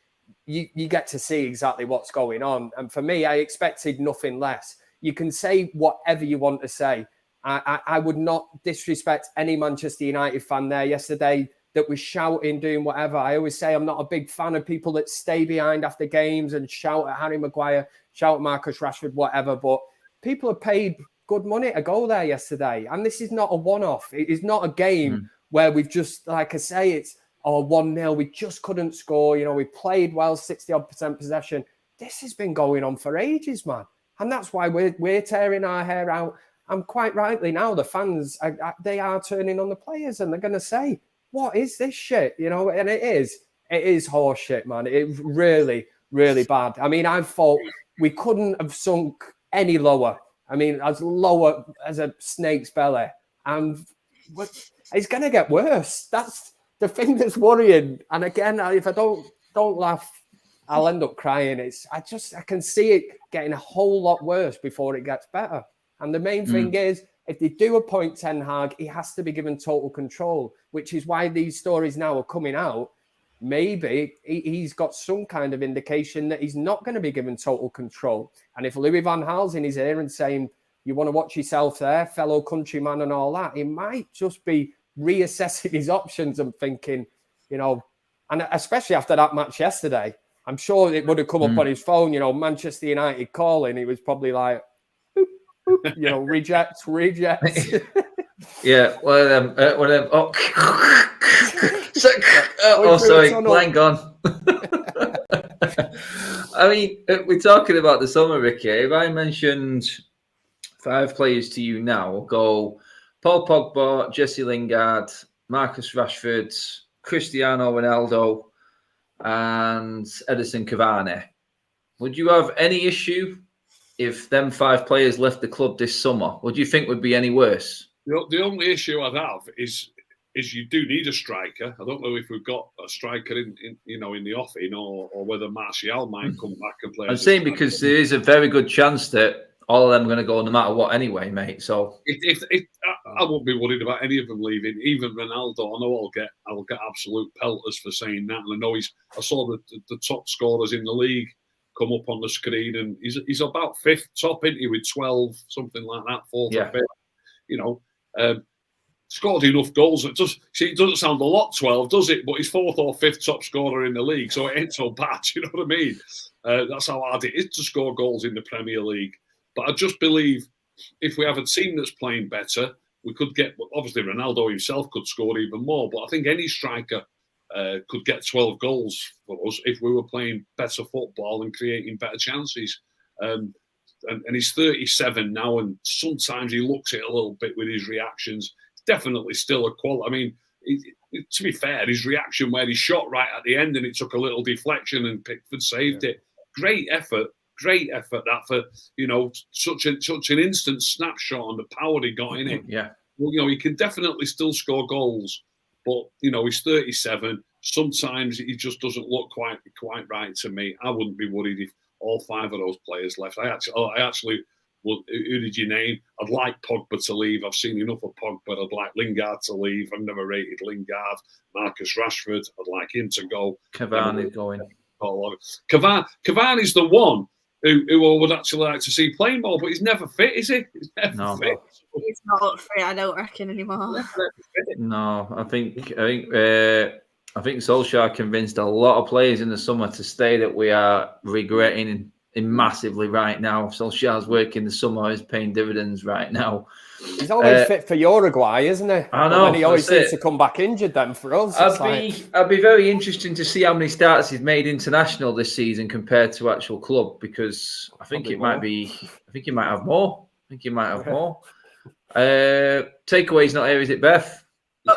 you get to see exactly what's going on. And for me, I expected nothing less. You can say whatever you want to say. I would not disrespect any Manchester United fan there yesterday that was shouting, doing whatever. I always say I'm not a big fan of people that stay behind after games and shout at Harry Maguire, shout at Marcus Rashford, whatever. But people have paid good money to go there yesterday. And this is not a one-off. It is not a game where we've just, like I say, it's 1-0. We just couldn't score. You know, we played well, 60-odd% possession. This has been going on for ages, man. And that's why we're tearing our hair out. And quite rightly now, the fans, they are turning on the players, and they're going to say, what is this shit? You know, and it is horse shit, man. It's really, really bad. I mean, I thought we couldn't have sunk any lower. I mean, as lower as a snake's belly. And it's going to get worse. That's the thing that's worrying. And again, if I don't laugh, I'll end up crying. I can see it getting a whole lot worse before it gets better. And the main thing is, if they do appoint Ten Hag, he has to be given total control, which is why these stories now are coming out. Maybe he's got some kind of indication that he's not going to be given total control. And if Louis van Gaal's in his ear and saying, you want to watch yourself there, fellow countryman and all that, he might just be reassessing his options and thinking, you know, and especially after that match yesterday, I'm sure it would have come up on his phone, you know, Manchester United calling. He was probably like, you know, reject. Yeah, sorry, line gone. I mean, we're talking about the summer, Ricky. If I mentioned 5 players to you now, we'll go Paul Pogba, Jesse Lingard, Marcus Rashford, Cristiano Ronaldo, and Edison Cavani. Would you have any issue if them 5 players left the club this summer? What do you think would be any worse? The only issue I'd have is is you do need a striker. I don't know if we've got a striker in the offing, or whether Martial might come back and play. I'm saying because there is a very good chance that all of them are going to go no matter what anyway, mate. So I won't be worried about any of them leaving. Even Ronaldo, I know I'll get absolute pelters for saying that. And I know I saw the top scorers in the league come up on the screen, and he's about fifth top, isn't he, with 12, something like that, fourth or fifth. Scored enough goals. It doesn't sound a lot, 12, does it? But he's fourth or fifth top scorer in the league, so it ain't so bad. You know what I mean? That's how hard it is to score goals in the Premier League. But I just believe if we have a team that's playing better, we could get. Obviously, Ronaldo himself could score even more. But I think any striker could get 12 goals for us if we were playing better football and creating better chances. And he's 37 now, and sometimes he looks it a little bit with his reactions. Definitely still a quality. I mean, to be fair, his reaction where he shot right at the end and it took a little deflection and Pickford saved it. Great effort that for such an instant snapshot on the power he got in it. Yeah. Well, he can definitely still score goals, but he's 37. Sometimes he just doesn't look quite right to me. I wouldn't be worried if all 5 of those players left. I actually. Well, who did you name? I'd like Pogba to leave. I've seen enough of Pogba. I'd like Lingard to leave. I've never rated Lingard. Marcus Rashford, I'd like him to go. Cavani's going. Cavani's the one who I would actually like to see playing more, but he's never fit, is he? He's never fit. He's not fit, I don't reckon, anymore. No, I think Solskjaer convinced a lot of players in the summer to stay that we are regretting massively right now. Solskjaer's work in the summer is paying dividends right now. He's always fit for Uruguay, isn't he? I know. And he always seems to come back injured then for us. I'd be very interested to see how many starts he's made international this season compared to actual club, because I think he might have more. Takeaway's not here, is it, Beth? No.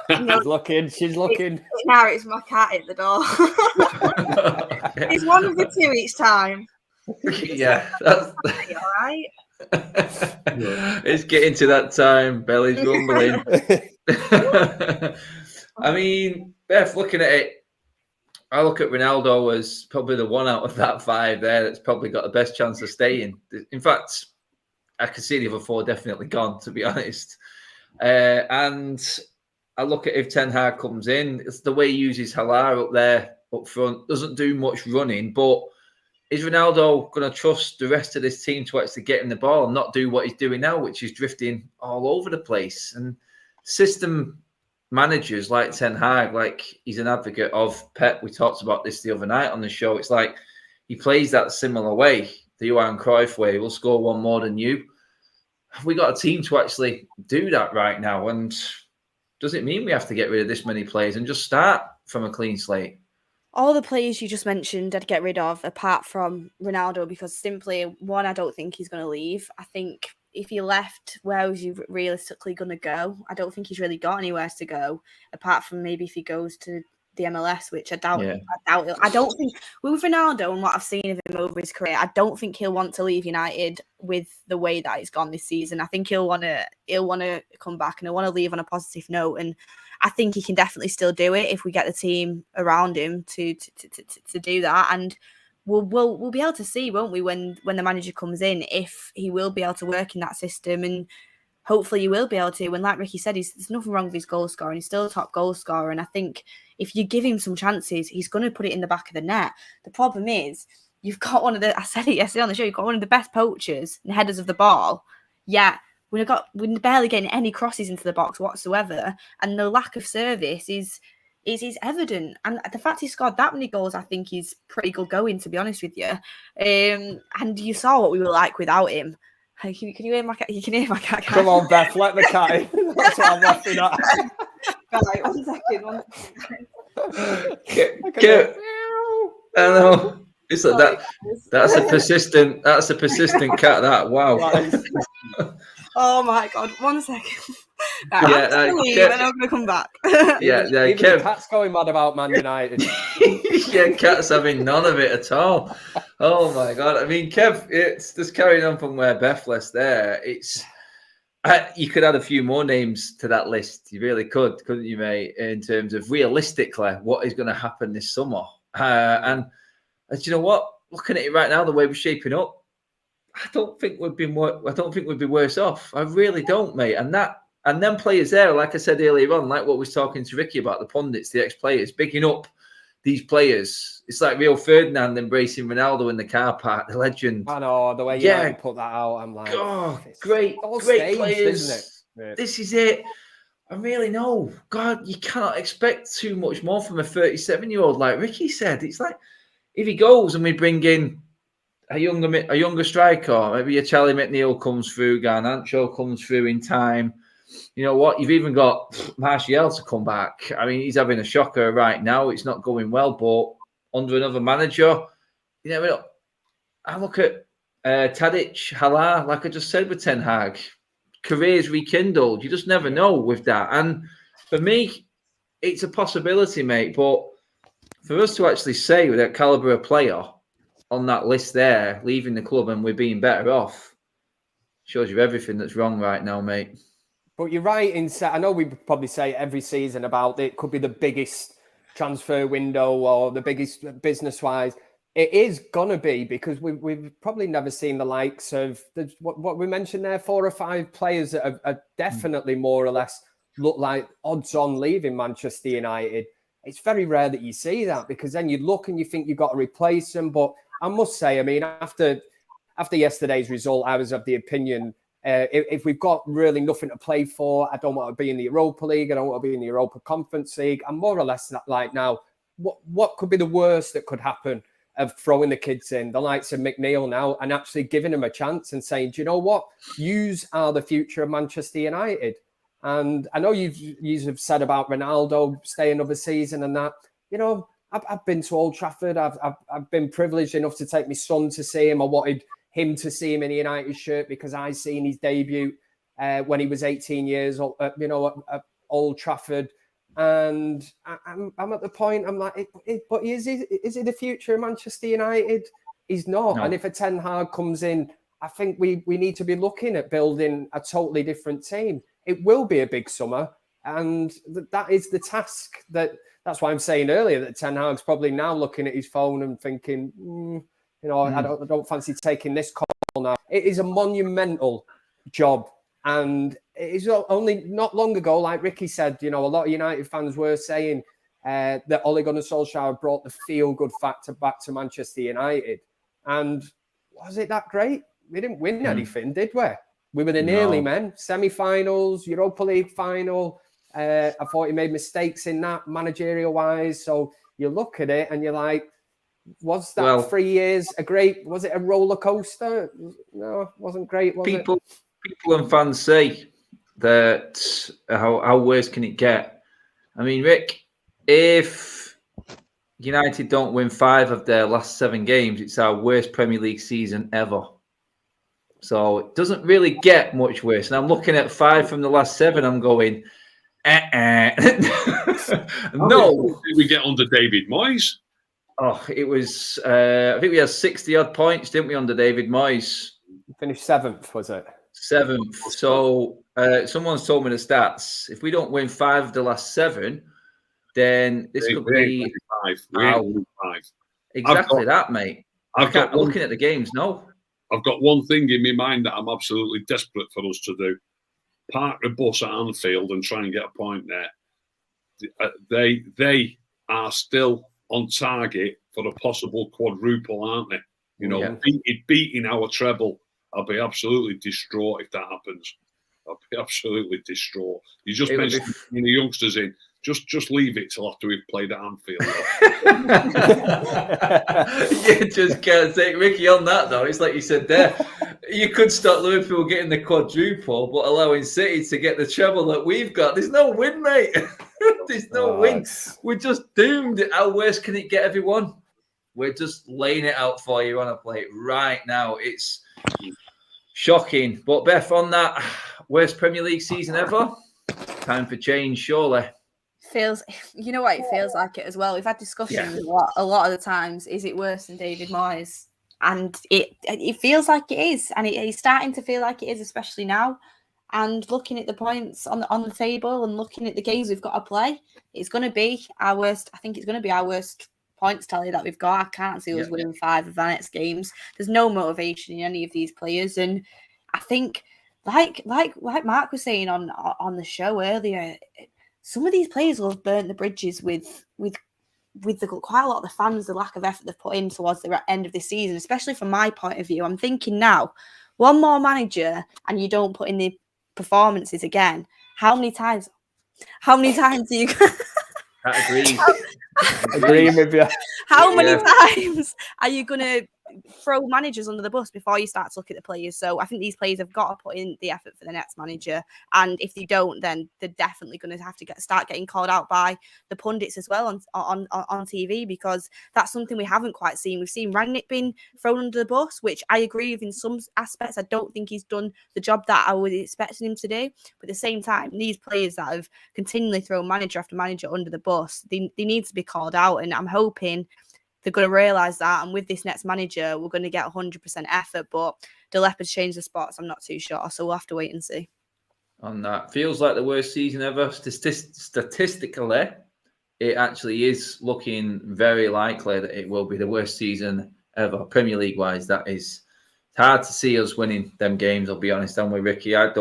She's looking. Now it's my cat at the door. It's one of the two each time. Yeah, that's all right. It's getting to that time. Belly's rumbling. I mean, Beth, looking at it, I look at Ronaldo as probably the one out of that 5 there that's probably got the best chance of staying. In fact, I can see the other 4 definitely gone, to be honest. And I look at if Ten Hag comes in, it's the way he uses Haller up there up front. Doesn't do much running, but is Ronaldo going to trust the rest of this team to actually get him the ball and not do what he's doing now, which is drifting all over the place? And system managers like Ten Hag, like he's an advocate of Pep. We talked about this the other night on the show. It's like he plays that similar way, the Johan Cruyff way. We'll score one more than you. Have we got a team to actually do that right now? And does it mean we have to get rid of this many players and just start from a clean slate? All the players you just mentioned, I'd get rid of, apart from Ronaldo, because simply, one, I don't think he's going to leave. I think if he left, where was he realistically going to go? I don't think he's really got anywhere to go, apart from maybe if he goes to the MLS, which I doubt. Yeah. I don't think, with Ronaldo and what I've seen of him over his career, I don't think he'll want to leave United with the way that it's gone this season. I think he'll want to come back and he'll want to leave on a positive note. And I think he can definitely still do it if we get the team around him to do that. And we'll be able to see, won't we, when the manager comes in, if he will be able to work in that system. And hopefully you will be able to. And like Ricky said, there's nothing wrong with his goal scoring. He's still a top goal scorer. And I think if you give him some chances, he's going to put it in the back of the net. The problem is you've got I said it yesterday on the show, you've got one of the best poachers and headers of the ball. Yeah. We're barely getting any crosses into the box whatsoever, and the lack of service is evident. And the fact he scored that many goals, I think, is pretty good going, to be honest with you. And you saw what we were like without him. Can you hear my cat? You can hear my cat. Come on, Beth, let the cat in. That's what I'm laughing at. Right, one second. I know. It's like that. That's a persistent cat. That wow. Oh my God! 1 second. Right, I'm going to leave and I'm going to come back. Even the cat's going mad about Man United. Yeah, cat's having none of it at all. Oh my God! I mean, Kev, it's just carrying on from where Beth left there. You could add a few more names to that list. You really could, couldn't you, mate? In terms of realistically, what is going to happen this summer? And do you know what? Looking at it right now, the way we're shaping up, I don't think we'd be worse off. I really don't, mate. And them players there, like I said earlier on, like what we was talking to Ricky about, the pundits, the ex-players, bigging up these players. It's like Rio Ferdinand embracing Ronaldo in the car park, the legend. I know the way you put that out. I'm like, oh, great staged, players. Isn't it? Yeah. This is it. I really know. God, you cannot expect too much more from a 37-year-old. Like Ricky said, it's like if he goes and we bring in a younger striker, maybe a Charlie McNeil comes through, Garnacho comes through in time. You know what? You've even got Martial to come back. I mean, he's having a shocker right now. It's not going well, but under another manager, you never know. I look at Tadic, Haller, like I just said with Ten Hag. Careers rekindled. You just never know with that. And for me, it's a possibility, mate. But for us to actually say with that caliber of player on that list there, leaving the club and we're being better off, shows you everything that's wrong right now, mate. But you're right in I know we probably say every season about it could be the biggest transfer window or the biggest business-wise. It is going to be because we've probably never seen the likes of what we mentioned there, 4 or 5 players that are definitely more or less look like odds on leaving Manchester United. It's very rare that you see that because then you look and you think you've got to replace them. But I must say, I mean, after yesterday's result, I was of the opinion, if we've got really nothing to play for, I don't want to be in the Europa League. I don't want to be in the Europa Conference League. I'm more or less like now, what could be the worst that could happen of throwing the kids in, the likes of McNeil now, and actually giving them a chance and saying, do you know what? Yous are the future of Manchester United. And I know you have said about Ronaldo staying another season and that. You know, I've been to Old Trafford. I've been privileged enough to take my son to see him. I wanted him to see him in a United shirt because I seen his debut when he was 18 years old, at Old Trafford. And I'm at the point, I'm like, but is he the future of Manchester United? He's not. No. And if a Ten Hag comes in, I think we need to be looking at building a totally different team. It will be a big summer. And that is the task that's why I'm saying earlier that Ten Hag's probably now looking at his phone and thinking, I don't fancy taking this call now. It is a monumental job. And it's only not long ago, like Ricky said, a lot of United fans were saying that Ole Gunnar Solskjaer brought the feel-good factor back to Manchester United. And was it that great? We didn't win anything, did we? We were the nearly men. Semi-finals, Europa League final. I thought he made mistakes in that managerial-wise. So you look at it and you're like, was that 3 years was it a roller coaster? No, it wasn't great, was it? People and fans say that how worse can it get? I mean, Rick, if United don't win 5 of their last 7 games, it's our worst Premier League season ever. So it doesn't really get much worse. And I'm looking at 5 from the last 7. I'm going, no. Did we get under David Moyes? Oh, it was. I think we had 60-odd points, didn't we, under David Moyes? Finished 7th, was it? 7th. So someone's told me the stats. If we don't win 5 of the last 7, then this could be 5. Exactly that, mate. Looking at the games, no. I've got one thing in my mind that I'm absolutely desperate for us to do. Park the bus at Anfield and try and get a point there. They are still on target for a possible quadruple, aren't they? Beating our treble. I'll be absolutely distraught if that happens. I'll be absolutely distraught. You just mentioned the youngsters in. Just leave it till after we've played at Anfield. You just can't take Ricky on that, though. It's like you said there. You could stop Liverpool getting the quadruple, but allowing City to get the treble that we've got. There's no win, mate. There's no win. We're just doomed. How worse can it get, everyone? We're just laying it out for you on a plate right now. It's shocking. But Beth, on that worst Premier League season ever, time for change, surely. You know what? It feels like it as well. We've had discussions a lot of the times. Is it worse than David Moyes? And it feels like it is, and it's starting to feel like it is, especially now. And looking at the points on the table and looking at the games we've got to play, it's going to be our worst. I think it's going to be our worst points tally that we've got. I can't see us winning 5 of our next games. There's no motivation in any of these players, and I think, like Mark was saying on the show earlier, some of these players will have burnt the bridges with quite a lot of the fans, the lack of effort they've put in towards the end of the season. Especially from my point of view, I'm thinking now, one more manager and you don't put in the performances again. How many times are you agreeing with you? How many times are you gonna throw managers under the bus before you start to look at the players? So I think these players have got to put in the effort for the next manager, and if they don't, then they're definitely going to have to start getting called out by the pundits as well on TV, because that's something we haven't quite seen. We've seen Rangnick being thrown under the bus, which I agree with in some aspects. I don't think he's done the job that I was expecting him to do, but at the same time, these players that have continually thrown manager after manager under the bus, they need to be called out, and I'm hoping they're going to realise that, and with this next manager, we're going to get 100% effort. But the Leopards changed the spots. I'm not too sure, so we'll have to wait and see. On that, feels like the worst season ever. Statistically, it actually is looking very likely that it will be the worst season ever, Premier League wise. That is, it's hard to see us winning them games. I'll be honest, I'm with Ricky. I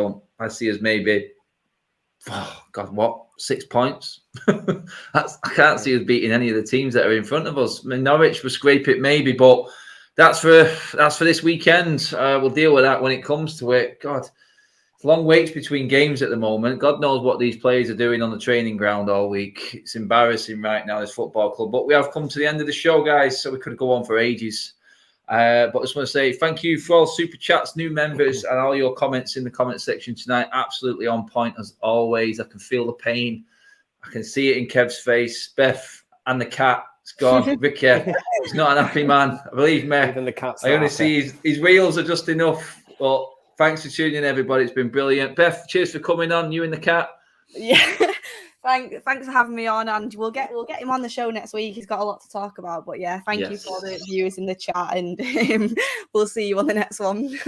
see us maybe, 6 points. I can't see us beating any of the teams that are in front of us. I mean, Norwich will scrape it maybe, but that's for this weekend. We'll deal with that when it comes to it. God, it's long waits between games at the moment. God knows what these players are doing on the training ground all week. It's embarrassing right now, this football club. But we have come to the end of the show, guys, so we could go on for ages. But I just want to say thank you for all super chats, new members, and all your comments in the comment section tonight. Absolutely on point as always. I can feel the pain. I can see it in Kev's face. Beth and the cat. It's gone. Ricky, he's not an happy man. Believe me. Even the cat's I only see his reels are just enough. But thanks for tuning in, everybody. It's been brilliant. Beth, cheers for coming on. You and the cat. Yeah. Thanks for having me on, and we'll get him on the show next week. He's got a lot to talk about, but yeah, thank you for the viewers in the chat, and we'll see you on the next one.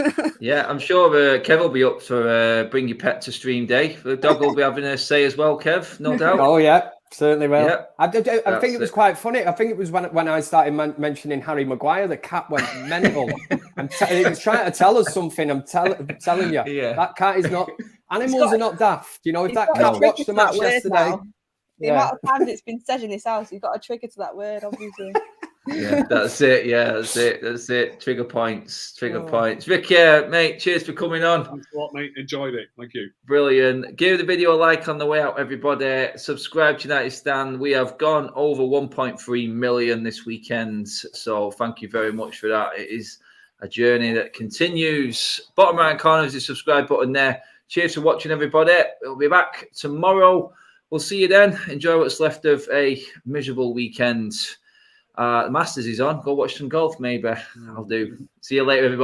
Yeah, I'm sure Kev will be up for Bring Your Pet to Stream Day. The dog will be having a say as well, Kev, no doubt. Oh yeah, certainly will. Yeah. I think it was it. Quite funny. I think it was when I started mentioning Harry Maguire, the cat went mental. It was trying to tell us something. I'm telling you, that cat is not. Animals are not daft. You know, if that cat watched the match yesterday. The amount of times it's been said in this house, you've got a trigger to that word, obviously. Yeah, that's it. Yeah, that's it. Trigger points. Rick, mate, cheers for coming on. Thanks a lot, mate. Enjoyed it. Thank you. Brilliant. Give the video a like on the way out, everybody. Subscribe to United Stand. We have gone over 1.3 million this weekend. So thank you very much for that. It is a journey that continues. Bottom right corner is the subscribe button there. Cheers for watching, everybody. We'll be back tomorrow. We'll see you then. Enjoy what's left of a miserable weekend. The Masters is on. Go watch some golf, maybe. I'll do. See you later, everybody.